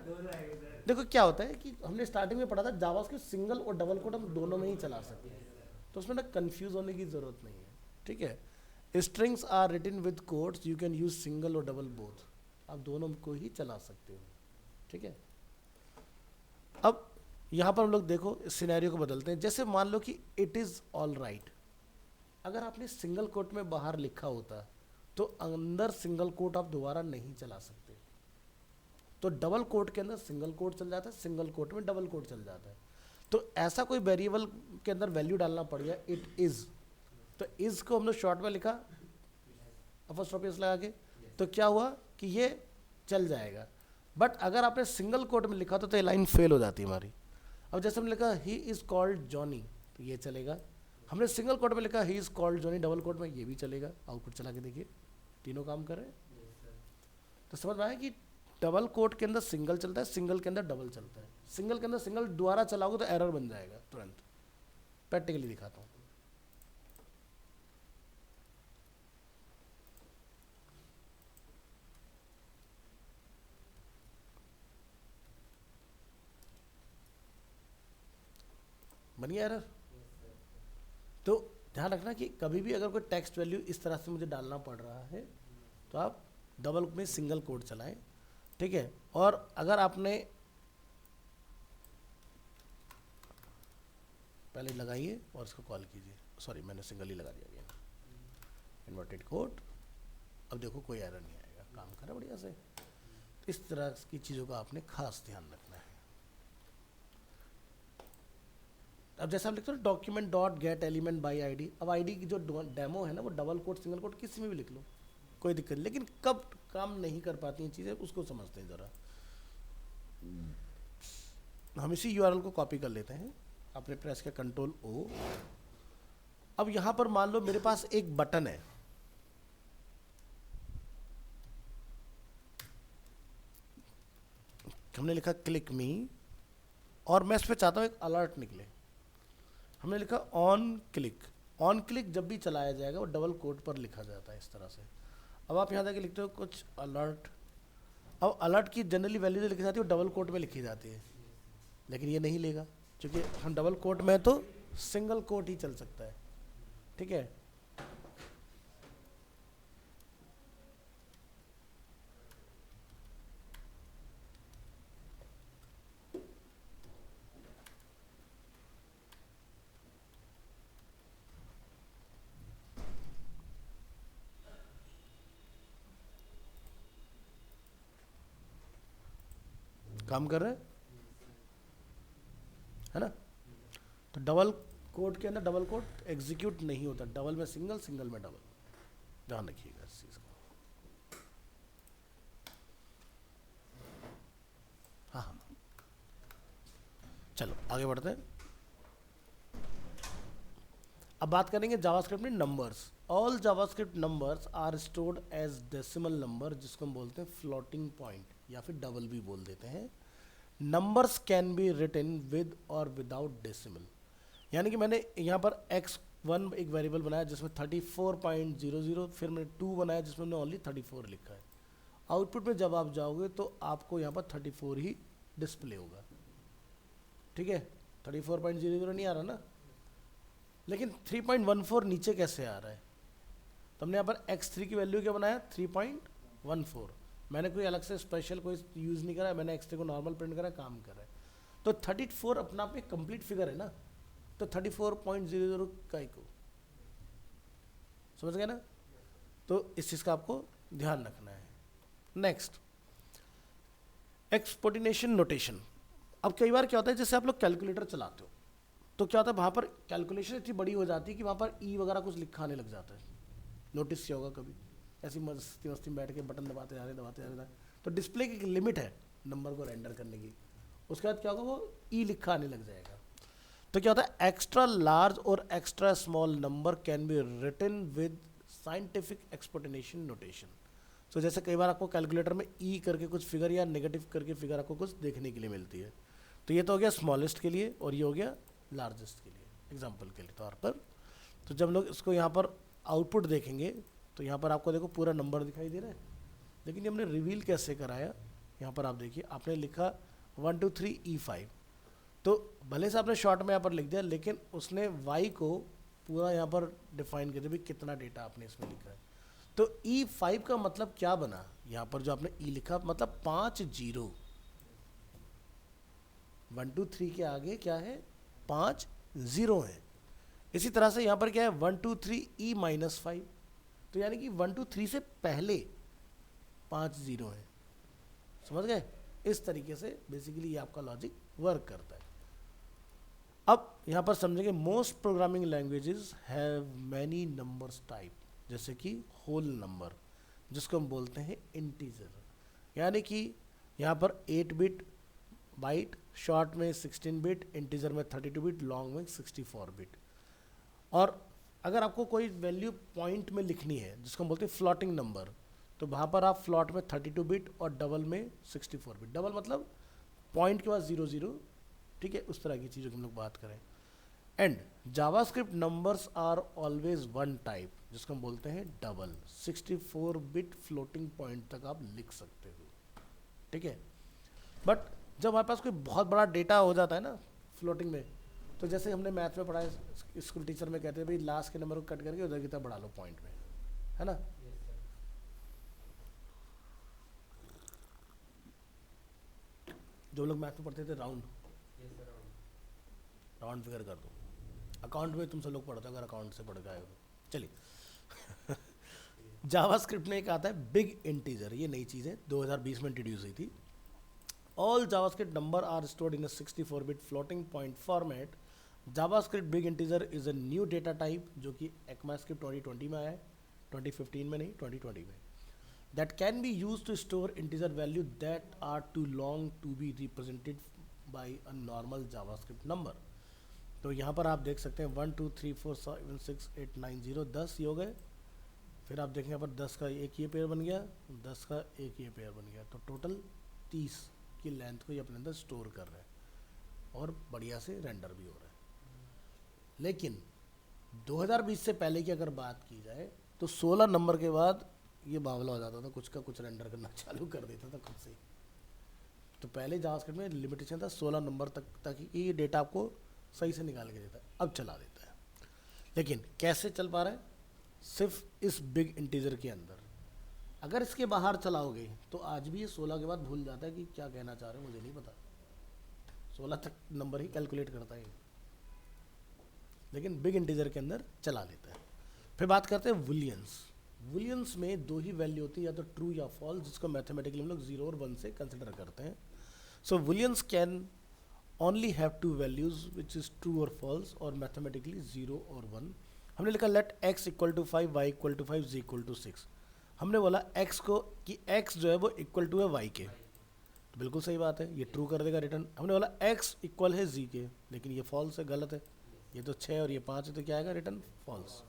देखो क्या होता है कि हमने स्टार्टिंग में पढ़ा था जावास्क्रिप्ट सिंगल और डबल कोट हम दोनों में ही चला सकते हैं, तो उसमें ना कंफ्यूज होने की जरूरत नहीं है, ठीक है। Strings are written with quotes, you can use single और डबल बोथ, आप दोनों को ही चला सकते हो, ठीक है। अब यहाँ पर हम लोग देखो सिनेरियो को बदलते हैं। जैसे मान लो कि इट इज़ ऑल राइट, अगर आपने सिंगल कोट में बाहर लिखा होता तो अंदर सिंगल कोट आप दोबारा नहीं चला सकते, तो डबल कोट के अंदर सिंगल कोट चल जाता है, सिंगल कोट में डबल कोट चल जाता है। तो ऐसा कोई वेरिएबल के अंदर वैल्यू डालना पड़ गया, इट इज़, तो इज़ को हम लोग शॉर्ट में लिखा अपोस्ट्रोफी लगा के, तो क्या हुआ कि ये चल जाएगा। बट अगर आपने सिंगल कोट में लिखा तो ये लाइन फेल हो जाती है हमारी। अब जैसे हमने लिखा ही इज़ कॉल्ड जॉनी, तो ये चलेगा। हमने सिंगल कोट में लिखा ही इज़ कॉल्ड जॉनी, डबल कोट में ये भी चलेगा। आउटपुट चला के देखिए, तीनों काम कर रहे हैं। तो समझ में आया कि डबल कोट के अंदर सिंगल चलता है, सिंगल के अंदर डबल चलता है। सिंगल के अंदर सिंगल दोबारा चलाओगे तो एरर बन जाएगा तुरंत। प्रैक्टिकली दिखाता हूँ। बन गया एरर? तो ध्यान रखना कि कभी भी अगर कोई टेक्स्ट वैल्यू इस तरह से मुझे डालना पड़ रहा है तो आप डबल में सिंगल कोड चलाएं, ठीक है। और अगर आपने पहले लगाइए और इसको कॉल कीजिए, सॉरी मैंने सिंगल ही लगा दिया गया, इन्वर्टेड कोड। अब देखो कोई एरर नहीं आएगा, काम करा बढ़िया से। इस तरह की चीज़ों का आपने खास ध्यान रखना है। अब जैसे आप लिखते हो document dot gate element by ID, अब आईडी की जो डेमो है ना वो डबल कोट सिंगल कोट किसी में भी लिख लो, कोई दिक्कत नहीं, लेकिन कब काम नहीं कर पाती हैं चीज़ें उसको समझते हैं ज़रा। हम इसी यूआरएल को कॉपी कर लेते हैं, आपने प्रेस किया कंट्रोल ओ। अब यहाँ पर मान लो मेरे पास एक बटन है, हमने लिखा क्लिक मी, और मैं इस पर चाहता हूँ एक अलर्ट निकले, हमने लिखा ऑन क्लिक। ऑन क्लिक जब भी चलाया जाएगा वो डबल कोट पर लिखा जाता है इस तरह से। अब आप यहाँ जाके लिखते हो कुछ अलर्ट, अब अलर्ट की जनरली वैल्यू जो लिखी जाती है वो डबल कोट में लिखी जाती है, लेकिन ये नहीं लेगा क्योंकि हम डबल कोट में तो सिंगल कोट ही चल सकता है, ठीक है। काम कर रहे हैं, है ना। तो डबल कोट के अंदर डबल कोट एग्जीक्यूट नहीं होता, डबल में सिंगल, सिंगल में डबल, ध्यान रखिएगा इस चीज़ को। हाँ हाँ, चलो आगे बढ़ते हैं। अब बात करेंगे जावास्क्रिप्ट में numbers. All JavaScript numbers are stored as decimal number, जिसको हम बोलते हैं फ्लोटिंग पॉइंट या फिर डबल भी बोल देते हैं। Numbers can be written with और विदाउट डेसिमल, यानी कि मैंने यहाँ पर x1 एक वेरिएबल बनाया जिसमें 34.00, फिर मैंने 2 बनाया जिसमें मैंने ओनली 34 लिखा है। आउटपुट में जब आप जाओगे तो आपको यहाँ पर 34 ही डिस्प्ले होगा, ठीक है। 34.00 नहीं आ रहा ना, लेकिन 3.14 नीचे कैसे आ रहा है? तो हमने यहाँ पर x3 की वैल्यू क्या बनाया, 3.14। मैंने कोई अलग से स्पेशल कोई यूज़ नहीं करा, मैंने x3 को नॉर्मल प्रिंट करा, काम कर रहा है। तो 34 अपना आप एक कंप्लीट फिगर है ना, तो 34.00 का को समझ गए ना। तो इस चीज़ का आपको ध्यान रखना है। Next, exponentiation notation. अब कई बार क्या होता है, जैसे आप लोग कैलकुलेटर चलाते हो तो क्या होता है वहाँ पर कैलकुलेशन इतनी बड़ी हो जाती है कि वहाँ पर ई वगैरह कुछ लिखा आने लग जाता है। नोटिस किया होगा कभी, ऐसी मस्ती मस्ती में बैठ के बटन दबाते जा रहे, तो डिस्प्ले की एक लिमिट है नंबर को रेंडर करने की, उसके बाद क्या होगा वो ई लिखा आने लग जाएगा। तो क्या होता है, एक्स्ट्रा लार्ज और extra small number can be written with scientific exponentiation notation. तो जैसे कई बार आपको कैलकुलेटर में ई करके कुछ फिगर या नेगेटिव करके फिगर आपको कुछ देखने के लिए मिलती है, तो ये तो हो गया स्मॉलेस्ट के लिए और ये हो गया लार्जेस्ट के लिए, एग्जाम्पल के लिए तौर पर। तो जब लोग इसको यहाँ पर आउटपुट देखेंगे तो यहाँ पर आपको देखो पूरा नंबर दिखाई दे रहा है, लेकिन ये हमने रिवील कैसे कराया, यहाँ पर आप देखिए आपने लिखा 1 2 3 E5, तो भले से आपने शॉर्ट में यहाँ पर लिख दिया, लेकिन उसने y को पूरा यहाँ पर डिफाइन कर दिया, भाई कितना डेटा आपने इसमें लिखा है। तो E5 का मतलब क्या बना, यहाँ पर जो आपने E लिखा मतलब 5 0, 1 2 3 के आगे क्या है 5 0 है। इसी तरह से यहाँ पर क्या है 1 2 3 E-5, तो यानी कि 1 2 3 से पहले 5 0 है, समझ गए। इस तरीके से बेसिकली ये आपका लॉजिक वर्क करता है। अब यहाँ पर समझेंगे, most programming languages have many numbers type, जैसे कि होल नंबर जिसको हम बोलते हैं इंटीजर, यानी कि यहाँ पर 8 बिट बाइट, शॉर्ट में 16 बिट, इंटीजर में 32 बिट, लॉन्ग में 64 बिट। और अगर आपको कोई वैल्यू पॉइंट में लिखनी है जिसको हम बोलते हैं फ्लोटिंग नंबर, तो वहाँ पर आप फ्लॉट में 32 बिट और डबल में 64 बिट, डबल मतलब पॉइंट के बाद 0 0, ठीक है, उस तरह की चीज़ों की हम लोग बात करें। And JavaScript numbers are always one type, जिसको हम बोलते हैं डबल, 64 बिट फ्लोटिंग पॉइंट तक आप लिख सकते हो, ठीक है। बट जब हमारे पास कोई बहुत बड़ा डेटा हो जाता है ना फ्लोटिंग में, तो जैसे हमने मैथ में पढ़ा है, स्कूल टीचर में कहते हैं भाई लास्ट के नंबर को कट करके उधर की तरफ बढ़ा लो पॉइंट में, है ना। जो लोग मैथ में पढ़ते थे राउंड राउंड फिगर कर दो, अकाउंट में तुम सब लोग पढ़ते हो अगर अकाउंट से पढ़ के आए हो। चलिए जावास्क्रिप्ट में एक आता है बिग इंटीजर, ये नई चीज़ है 2020 में इंट्रोड्यूस हुई थी। All JavaScript number are stored in a 64 bit floating point format JavaScript big integer is a new data type जो कि ECMAScript 2020 में आया है, 2015 में नहीं 2020 में, that can be used to store integer value that are too long to be represented by a normal JavaScript number। तो यहाँ पर आप देख सकते हैं 1 2 3 4 7 6 8 9 0 10 ये हो गए। फिर आप देखें यहाँ पर 10 का एक ये पेयर बन गया, 10 का एक ये पेयर बन गया, तो टोटल 30 की लेंथ को ये अपने अंदर स्टोर कर रहे हैं और बढ़िया से रेंडर भी हो रहा है। लेकिन 2020 से पहले की अगर बात की जाए तो 16 नंबर के बाद ये बावला हो जाता था, कुछ का कुछ रेंडर करना चालू कर देता था खुद से। तो पहले जावास्क्रिप्ट में लिमिटेशन था 16 नंबर तक, ताकि ये डेटा आपको सही से निकाल के देता है, अब चला देता है। लेकिन कैसे चल पा रहा है? सिर्फ इस बिग इंटीजर के अंदर। अगर इसके बाहर चलाओगे तो आज भी ये 16 के बाद भूल जाता है कि क्या कहना चाह रहे हो, मुझे नहीं पता। 16 तक नंबर ही कैलकुलेट करता है, लेकिन बिग इंटीजर के अंदर चला लेता है। फिर बात करते हैं बुलियंस। बुलियंस में दो ही वैल्यू होती है, या तो ट्रू या फॉल्स, जिसको मैथमेटिकली हम लोग 0 और 1 से कंसिडर करते हैं। So booleans can only have two values which is true और फॉल्स, और मैथमेटिकली 0 और 1। हमने लिखा let x equal to 5, y equal to 5, z equal to 6। हमने बोला x को कि x जो है वो इक्वल टू है y के, तो बिल्कुल सही बात है, ये ट्रू कर देगा रिटर्न। हमने बोला x इक्वल है z के, लेकिन ये फॉल्स है, गलत है, ये तो 6 और ये 5 है, तो क्या आएगा रिटर्न? फॉल्स।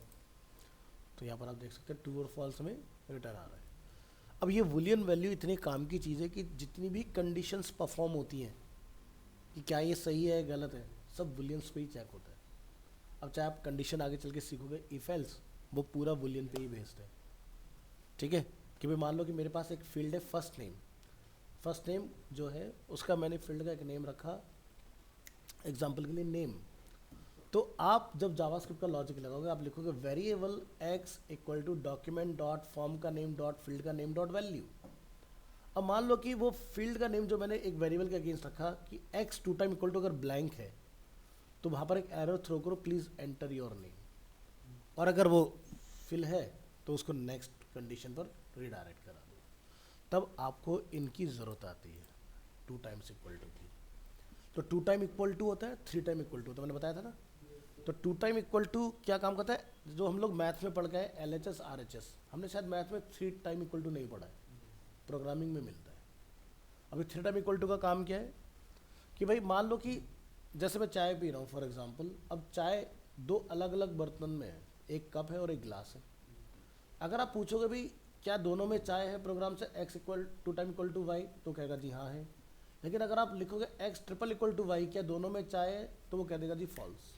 तो यहाँ पर आप देख सकते हैं ट्रू और फॉल्स में रिटर्न आ रहा है। अब ये बुलियन वैल्यू इतने काम की चीज़ है कि जितनी भी कंडीशंस परफॉर्म होती हैं कि क्या ये सही है गलत है, सब बुलियंस पे ही चेक होता है। अब चाहे आप कंडीशन आगे चल के सीखोगे, इफ एल्स, वो पूरा बुलियन पे ही बेस्ड है। ठीक है, कि भाई मान लो कि मेरे पास एक फील्ड है फर्स्ट नेम। फर्स्ट नेम जो है उसका मैंने फील्ड का एक नेम रखा एग्जाम्पल के लिए नेम। तो आप जब जावास्क्रिप्ट का लॉजिक लगाओगे, आप लिखोगे variable x equal to document dot form का नेम डॉट फील्ड का नेम डॉट वैल्यू। अब मान लो कि वो फील्ड का नेम जो मैंने एक वेरिएबल के अगेंस्ट रखा कि x 2 टाइम इक्वल टू अगर ब्लैंक है, तो वहाँ पर एक एरर थ्रो करो, प्लीज़ एंटर योर नेम। और अगर वो फिल है तो उसको नेक्स्ट कंडीशन पर रिडायरेक्ट करा दो। तब आपको इनकी ज़रूरत आती है 2 टाइम्स इक्वल टू की। तो 2 टाइम इक्वल टू होता है, 3 टाइम इक्वल टू होता है, मैंने बताया था ना। तो 2 टाइम इक्वल टू क्या काम करता है? जो हम लोग मैथ में पढ़ गए LHS RHS, हमने शायद मैथ में 3 टाइम इक्वल टू नहीं पढ़ा है, प्रोग्रामिंग में मिलता है। अभी 3 टाइम इक्वल टू का काम क्या है कि भाई मान लो कि जैसे मैं चाय पी रहा हूँ फॉर एग्जांपल, अब चाय 2 अलग अलग बर्तन में है, एक कप है और एक गिलास है। अगर आप पूछोगे भी क्या दोनों में चाय है प्रोग्राम से x equal 2 time equal to y, तो कहेगा जी हाँ है। लेकिन अगर आप लिखोगे x triple equal to y, क्या दोनों में चाय है, तो वो कह देगा जी फॉल्स।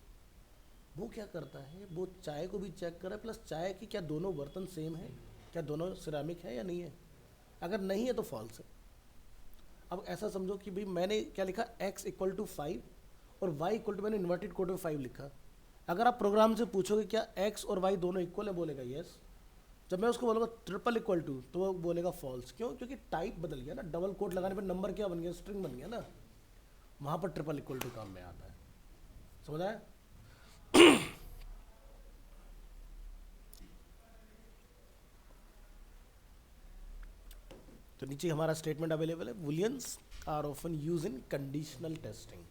वो क्या करता है, वो चाय को भी चेक करे प्लस चाय की क्या दोनों बर्तन सेम है, क्या दोनों सिरामिक है या नहीं है। अगर नहीं है तो फॉल्स है। अब ऐसा समझो कि भाई मैंने क्या लिखा x इक्वल टू 5 और y इक्वल टू मैंने इन्वर्टेड कोड में 5 लिखा। अगर आप प्रोग्राम से पूछोगे क्या x और y दोनों इक्वल है, बोलेगा यस। जब मैं उसको बोलूँगा ट्रिपल इक्वल टू, तो वो बोलेगा फॉल्स। क्यों? क्योंकि टाइप बदल गया ना, डबल कोट लगाने पर नंबर क्या बन गया, स्ट्रिंग बन गया ना, वहाँ पर ट्रिपल इक्वल टू काम में आता है। समझ आया? तो नीचे हमारा स्टेटमेंट अवेलेबल है, booleans are often used in conditional testing.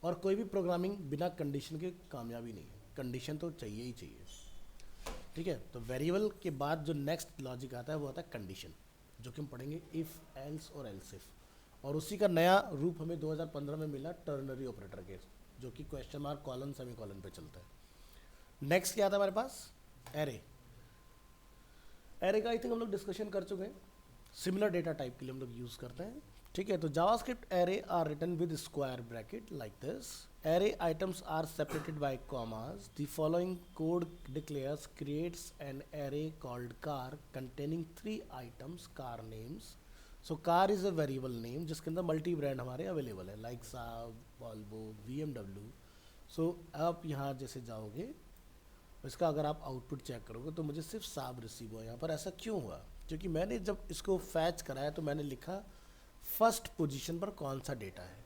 और कोई भी प्रोग्रामिंग बिना कंडीशन के कामयाबी नहीं है, कंडीशन तो चाहिए ही चाहिए। ठीक है, तो वेरिएबल के बाद जो नेक्स्ट लॉजिक आता है वो आता है कंडीशन, जो कि हम पढ़ेंगे इफ़, एल्स और एल्स इफ। और उसी का नया रूप हमें 2015 में मिला टर्नरी ऑपरेटर के, जो कि question mark colon semi colon पे चलता है। नेक्स्ट क्या आता है हमारे पास? एरे। एरे का आई थिंक हम लोग डिस्कशन कर चुके हैं, सिमिलर डेटा टाइप के लिए हम लोग यूज़ करते हैं। ठीक है, तो JavaScript array are written with square bracket like this. Array items are separated by commas. The following code declares creates an array called car containing 3 items, car names. So car is a variable name जिसके अंदर multi brand हमारे available है, like साब, Volvo, BMW. So आप यहाँ जैसे जाओगे, इसका अगर आप आउटपुट चेक करोगे तो मुझे सिर्फ साब रिसीव हुआ। यहाँ पर ऐसा क्यों हुआ? क्योंकि मैंने जब इसको फैच कराया तो मैंने लिखा फर्स्ट पोजीशन पर कौन सा डेटा है,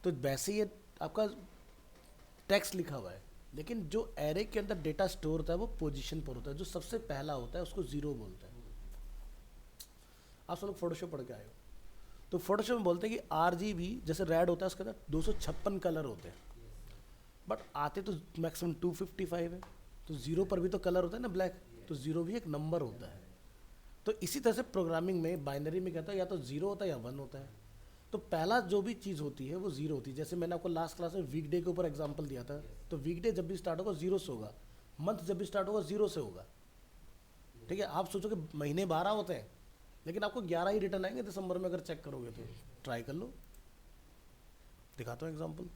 तो वैसे ये आपका टेक्स्ट लिखा हुआ है, लेकिन जो एरे के अंदर डेटा स्टोर होता है वो पोजीशन पर होता है। जो सबसे पहला होता है उसको 0 बोलते हैं। आप सब लोग फोटोशॉप पढ़ के आए हो, तो फोटोशॉप में बोलते हैं कि RGB जैसे रेड होता है उसके अंदर 256 कलर होते हैं। बट आते तो मैक्सिमम 255 है, तो ज़ीरो पर भी तो कलर होता है ना ब्लैक, तो ज़ीरो भी एक नंबर होता है। तो इसी तरह से प्रोग्रामिंग में बाइनरी में कहता है या तो ज़ीरो होता है या वन होता है। तो पहला जो भी चीज़ होती है वो ज़ीरो होती है। जैसे मैंने आपको लास्ट क्लास में वीकडे के ऊपर एग्जांपल दिया था, तो वीकडे जब भी स्टार्ट होगा ज़ीरो से होगा, मंथ जब भी स्टार्ट होगा ज़ीरो से होगा। ठीक है, आप सोचो कि महीने 12 होते हैं, लेकिन आपको 11 ही रिटर्न आएंगे दिसंबर में अगर चेक करोगे तो। ट्राई कर लो, दिखाता हूँ एग्जाम्पल।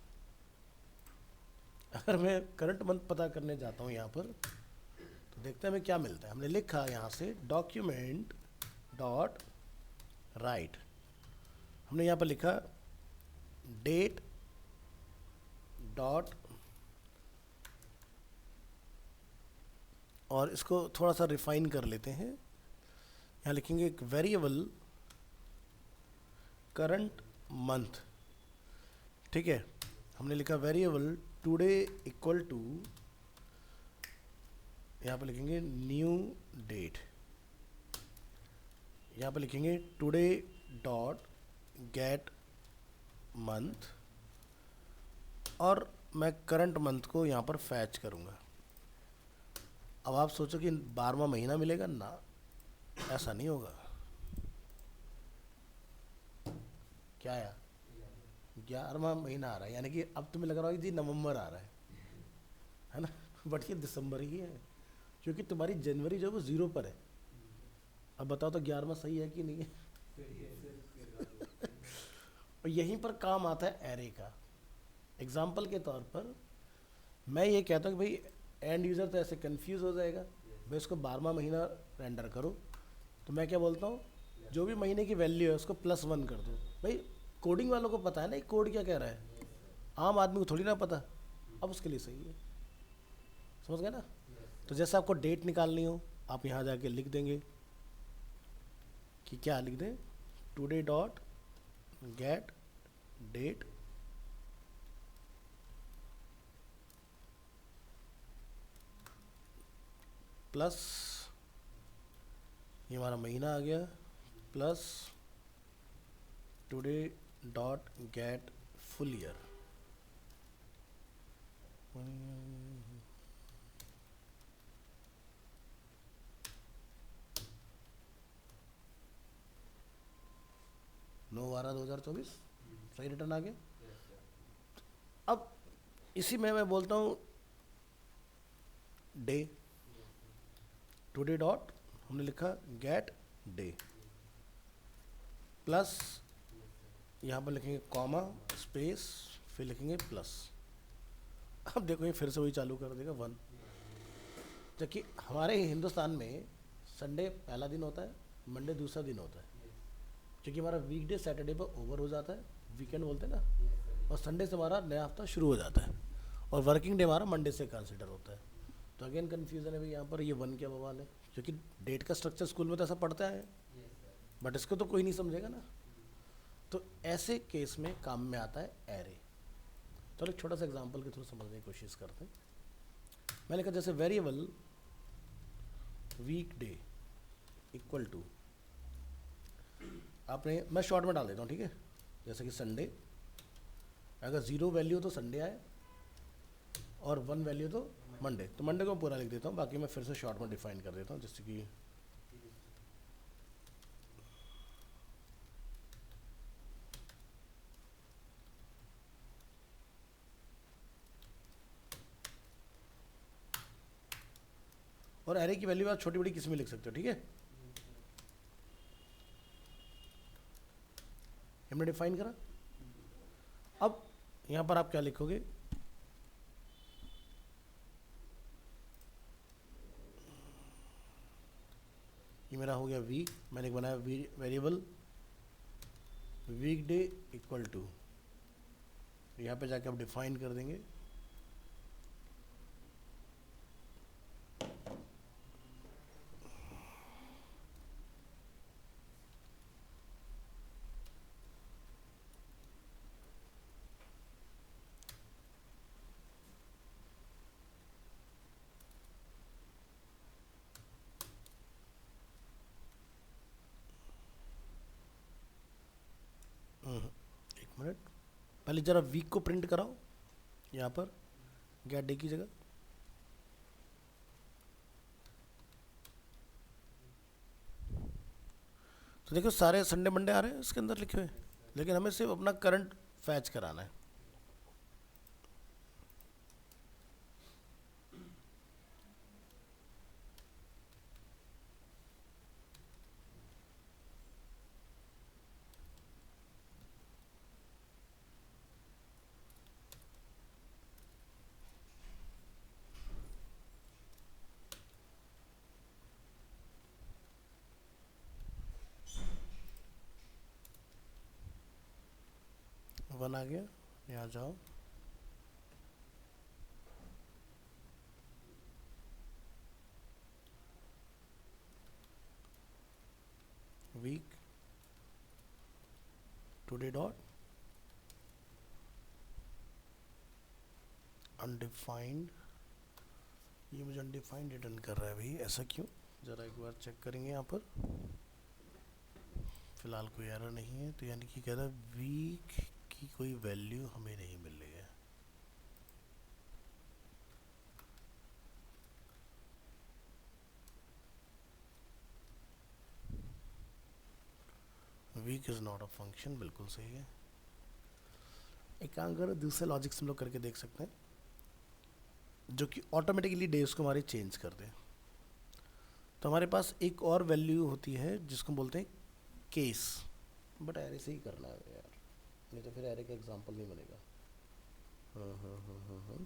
अगर मैं करंट मंथ पता करने जाता हूँ यहाँ पर, तो देखते हैं हमें क्या मिलता है। हमने लिखा यहाँ से डॉक्यूमेंट डॉट राइट, हमने यहाँ पर लिखा डेट डॉट, और इसको थोड़ा सा रिफाइन कर लेते हैं। यहाँ लिखेंगे एक वेरिएबल करंट मंथ। ठीक है, हमने लिखा वेरिएबल टुडे इक्वल टू, यहाँ पर लिखेंगे न्यू डेट, यहाँ पर लिखेंगे टुडे डॉट गेट मंथ, और मैं करंट मंथ को यहाँ पर फैच करूँगा। अब आप सोचो कि 12वां महीना मिलेगा ना, ऐसा नहीं होगा। क्या आया? 11वां महीना आ रहा है, यानी कि अब तुम्हें लग रहा है कि जी नवंबर आ रहा है ना, बट ये दिसंबर ही है, क्योंकि तुम्हारी जनवरी जो है वो ज़ीरो पर है। अब बताओ तो 11वां सही है कि नहीं है? और यहीं पर काम आता है एरे का। एग्जाम्पल के तौर पर मैं ये कहता हूँ कि भाई एंड यूज़र तो ऐसे कंफ्यूज हो जाएगा, भाई इसको 12वां महीना रेंडर करो, तो मैं क्या बोलता हूँ, जो भी महीने की वैल्यू है उसको +1 कर दो। भाई कोडिंग वालों को पता है ना कोड क्या कह रहा है, आम आदमी को थोड़ी ना पता। अब उसके लिए सही है, समझ गए ना। तो जैसे आपको डेट निकालनी हो, आप यहाँ जाके लिख देंगे कि क्या लिख दें, today dot get date, plus ये हमारा महीना आ गया, plus today dot get full year. नौ 12/2024 सही रिटर्न आ गया। अब इसी में मैं बोलता हूँ डे, टुडे डॉट हमने लिखा गेट डे, प्लस यहाँ पर लिखेंगे कॉमा स्पेस, फिर लिखेंगे प्लस। अब देखो ये फिर से वही चालू कर देगा 1, जबकि हमारे हिंदुस्तान में संडे पहला दिन होता है, मंडे दूसरा दिन होता है, क्योंकि हमारा वीकडे सैटरडे पर ओवर हो जाता है, वीकेंड बोलते हैं ना, और संडे से हमारा नया हफ्ता शुरू हो जाता है, और वर्किंग डे हमारा मंडे से कंसिडर होता है। तो अगेन कन्फ्यूज़न है भाई यहाँ पर, ये 1 क्या बवाल है, क्योंकि डेट का स्ट्रक्चर स्कूल में तो ऐसा पढ़ता है, बट इसको तो कोई नहीं समझेगा ना। तो ऐसे केस में काम में आता है एरे। चलो एक छोटा सा एग्जांपल के थ्रू समझने की कोशिश करते हैं। मैंने कहा जैसे variable week day equal to, आपने, मैं शॉर्ट में डाल देता हूँ, ठीक है, जैसे कि संडे, अगर 0 वैल्यू तो संडे आए और 1 वैल्यू तो मंडे, तो मंडे को पूरा लिख देता हूँ, बाकी मैं फिर से शॉर्ट में डिफाइन कर देता हूँ, जैसे कि और एरे की वैल्यू आप छोटी बड़ी किस में लिख सकते हो, ठीक है, हमने डिफाइन करा। अब यहाँ पर आप क्या लिखोगे, ये मेरा हो गया वीक, मैंने बनाया variable week day equal to, यहाँ पे जाके आप डिफाइन कर देंगे एक मिनट, पहले ज़रा वीक को प्रिंट कराओ यहाँ पर, गेट डे की जगह। तो देखो सारे संडे मंडे आ रहे हैं इसके अंदर लिखे हुए, लेकिन हमें सिर्फ अपना करंट फैच कराना है। वन आ गया, यहाँ जाओ, वीक टुडे डॉट अनडिफाइंड, ये मुझे अनडिफाइंड रिटर्न कर रहा है भाई, ऐसा क्यों? ज़रा एक बार चेक करेंगे यहाँ पर। फ़िलहाल कोई एरर नहीं है, तो यानी कि कह रहा है वीक की कोई वैल्यू हमें नहीं मिल रही है। Week is not a function, बिल्कुल सही है। एक काम करो, दूसरे लॉजिक से हम लोग करके देख सकते हैं जो कि ऑटोमेटिकली डेज को हमारे चेंज कर दे। तो हमारे पास एक और वैल्यू होती है जिसको बोलते हैं केस, बट एरे से ही करना है यार, नहीं तो फिर एरे का एग्जांपल नहीं बनेगा। हाँ।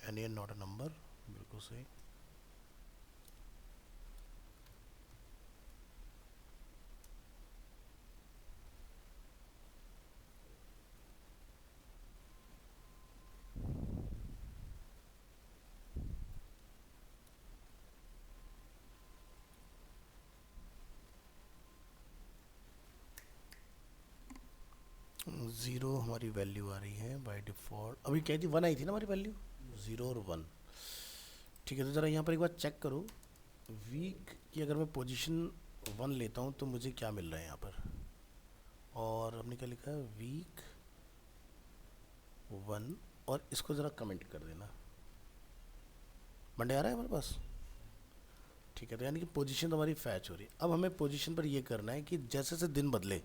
Any and not a number, बिल्कुल सही। ज़ीरो हमारी वैल्यू आ रही है बाय डिफ़ॉल्ट, अभी क्या थी, वन आई थी ना हमारी वैल्यू, ज़ीरो और वन। ठीक है, तो ज़रा यहाँ पर एक बार चेक करो, वीक की अगर मैं पोजीशन वन लेता हूँ तो मुझे क्या मिल रहा है यहाँ पर, और हमने क्या लिखा है, वीक वन, और इसको ज़रा कमेंट कर देना। मंडे आ रहा है हमारे पास, ठीक है। तो यानी कि पोजीशन तो हमारी फैच हो रही है। अब हमें पोजीशन पर ये करना है कि जैसे जैसे दिन बदले,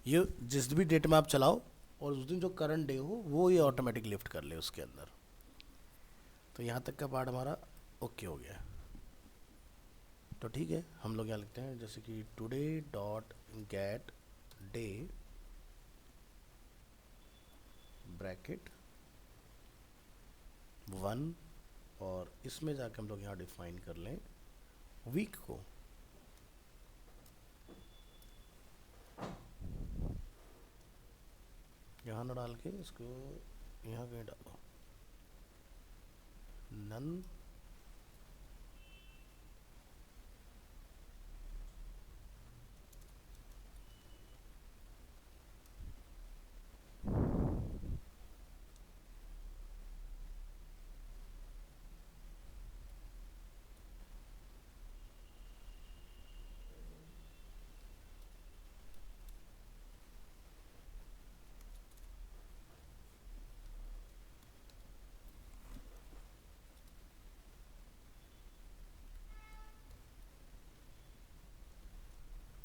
ये जिस भी डेट में आप चलाओ और उस दिन जो करंट डे हो वो ये ऑटोमेटिक लिफ्ट कर ले उसके अंदर। तो यहाँ तक का पार्ट हमारा ओके हो गया। तो ठीक है, हम लोग यहाँ लिखते हैं जैसे कि today dot gate day bracket one, और इसमें जाकर हम लोग यहाँ डिफाइन कर लें वीक को। यहाँ ना डाल के इसको यहाँ कहीं डालो, नन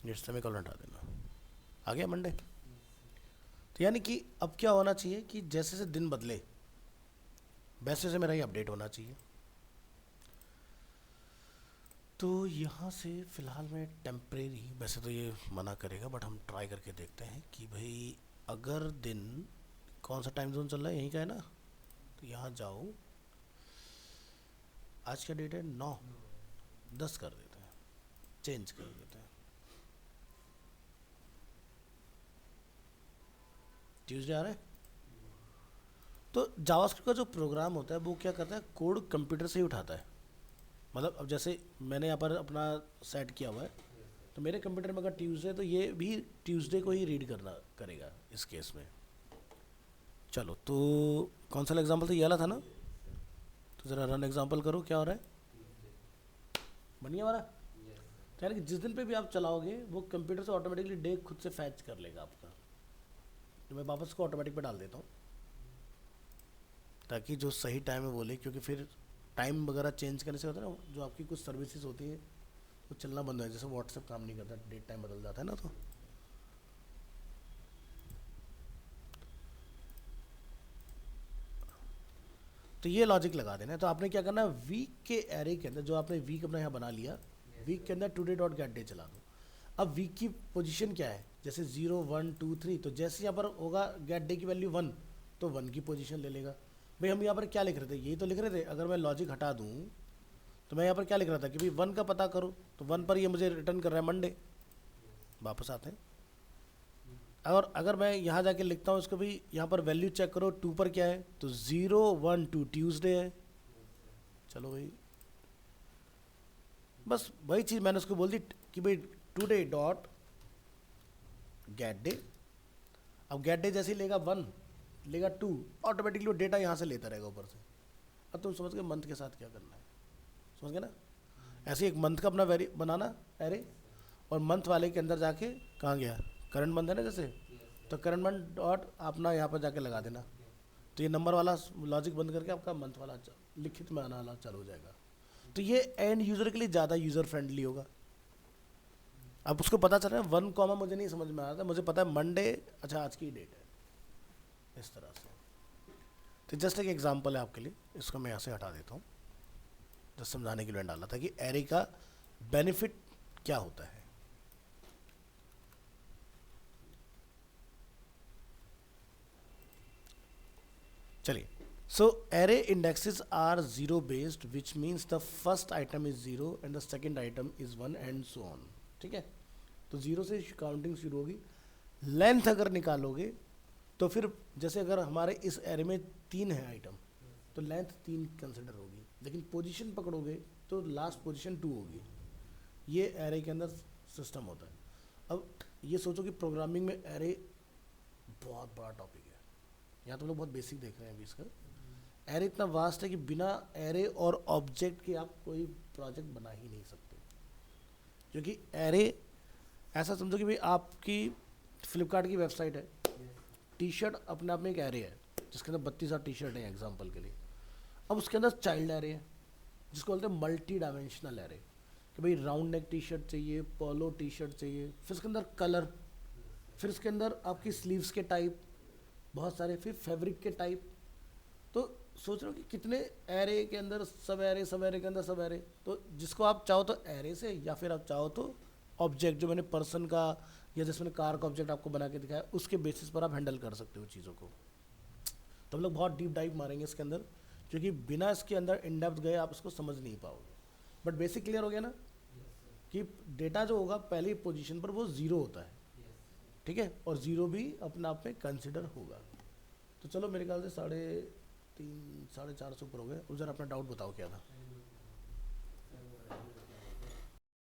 नेक्स्ट समय कॉल हटा देना। आ गया मंडे। तो यानी कि अब क्या होना चाहिए कि जैसे जैसे दिन बदले वैसे से मेरा ये अपडेट होना चाहिए। तो यहाँ से फ़िलहाल मैं टेम्परेरी, वैसे तो ये मना करेगा बट हम ट्राई करके देखते हैं कि भाई अगर दिन, कौन सा टाइम जोन चल रहा है, यहीं का है ना, तो यहाँ जाओ, आज का डेट है 9/10 कर देते हैं, चेंज कर देते हैं, ट्यूसडे आ रहा है। तो जावास्क्रिप्ट का जो प्रोग्राम होता है वो क्या करता है, कोड कंप्यूटर से ही उठाता है, मतलब अब जैसे मैंने यहाँ पर अपना सेट किया हुआ है, तो मेरे कंप्यूटर में अगर ट्यूसडे है तो ये भी ट्यूसडे को ही रीड करना करेगा इस केस में। चलो तो कौन सा एग्जांपल था, ये वाला था ना, तो ज़रा रन एग्जांपल करो क्या हो रहा है, बन गया हमारा। तो यानी कि जिस दिन पे भी आप चलाओगे वो कंप्यूटर से ऑटोमेटिकली डे खुद से फैच कर लेगा आपका। तो मैं वापस को ऑटोमेटिक पे डाल देता हूँ ताकि जो सही टाइम है वो ले, क्योंकि फिर टाइम वगैरह चेंज करने से होता है ना, जो आपकी कुछ सर्विसेज होती है वो चलना बंद हो जाए, जैसे व्हाट्सएप काम नहीं करता, डेट टाइम बदल जाता है ना। तो ये लॉजिक लगा देना है। तो आपने क्या करना है, वीक के एरे के अंदर जो आपने वीक अपना यहाँ बना लिया, वीक के अंदर टुडे डॉट गेट डे चला दो। अब वीक की पोजीशन क्या है, जैसे 0 1 2 3, तो जैसे यहाँ पर होगा गेट डे की वैल्यू 1 तो 1 की पोजीशन ले लेगा। भाई हम यहाँ पर क्या लिख रहे थे, यही तो लिख रहे थे। अगर मैं लॉजिक हटा दूँ तो मैं यहाँ पर क्या लिख रहा था कि भाई 1 का पता करो, तो 1 पर ये मुझे रिटर्न कर रहा है मंडे। वापस आते हैं, और अगर मैं यहाँ जाके लिखता हूँ इसको भी, यहाँ पर वैल्यू चेक करो 2 पर क्या है, तो 0 1 2 ट्यूसडे है। चलो भाई, बस वही चीज़ मैंने उसको बोल दी कि भाई टुडे डॉट गेट डे। अब गेट डे जैसे ही लेगा 1 लेगा 2, ऑटोमेटिकली वो डेटा यहाँ से लेता रहेगा ऊपर से। अब तुम समझ गए मंथ के साथ क्या करना है, समझ गए ना। ऐसे एक मंथ का अपना वेरी बनाना एरे, और मंथ वाले के अंदर जाके कहाँ गया, करंट मंथ है ना जैसे, तो करंट मंथ डॉट अपना यहाँ पर जाके लगा देना। तो ये नंबर वाला लॉजिक बंद करके आपका मंथ वाला लिखित में आना चालू हो जाएगा। तो ये एंड यूज़र के लिए ज़्यादा यूज़र फ्रेंडली होगा। अब उसको पता चल रहा है 1 कॉमा मुझे नहीं समझ में आ रहा था, मुझे पता है मंडे, अच्छा आज की डेट है, इस तरह से। तो जस्ट एक एग्जांपल है आपके लिए, इसको मैं यहाँ से हटा देता हूँ, जस्ट समझाने के लिए डाला था कि एरे का बेनिफिट क्या होता है। चलिए, so array indexes are zero based, which means the first item is 0 and the second item is 1 and so on. ठीक है, तो 0 से काउंटिंग शुरू होगी। लेंथ अगर निकालोगे तो फिर जैसे अगर हमारे इस एरे में 3 है आइटम, तो लेंथ 3 कंसिडर होगी, लेकिन पोजीशन पकड़ोगे तो लास्ट पोजीशन 2 होगी। ये एरे के अंदर सिस्टम होता है। अब ये सोचो कि प्रोग्रामिंग में एरे बहुत बड़ा टॉपिक है। यहाँ तो लोग बहुत बेसिक देख रहे हैं अभी इसका। एरे इतना वास्ट है कि बिना एरे और ऑब्जेक्ट के आप कोई प्रोजेक्ट बना ही नहीं सकते, क्योंकि एरे ऐसा समझो कि भाई आपकी फ्लिपकार्ट की वेबसाइट है, टी शर्ट अपने आप में एक एरे है जिसके अंदर 32 टी शर्ट है एग्जाम्पल के लिए। अब उसके अंदर चाइल्ड एरे है जिसको बोलते हैं मल्टी डायमेंशनल एरे, कि भाई राउंड नेक टी शर्ट चाहिए, पोलो टी शर्ट चाहिए, फिर उसके अंदर कलर, फिर उसके अंदर आपकी स्लीव्स के टाइप बहुत सारे, फिर फैब्रिक के टाइप। तो सोच रहे हो कि कितने एरे के अंदर सब एरे, सब एरे के अंदर सब एरे। तो जिसको आप चाहो तो एरे से, या फिर आप चाहो तो ऑब्जेक्ट, जो मैंने पर्सन का या जैसे मैंने कार का ऑब्जेक्ट आपको बना के दिखाया, उसके बेसिस पर आप हैंडल कर सकते हो चीज़ों को। तो हम लोग बहुत डीप डाइव मारेंगे इसके अंदर, क्योंकि बिना इसके अंदर इन डेप्थ गए आप इसको समझ नहीं पाओगे। बट बेसिक क्लियर हो गया ना कि डेटा जो होगा पहली पोजीशन पर वो 0 होता है, ठीक है, और 0 भी अपने आप में कंसिडर होगा। तो चलो मेरे ख्याल से 3.5 4.5 ऊपर हो गए। उधर अपना डाउट बताओ क्या था।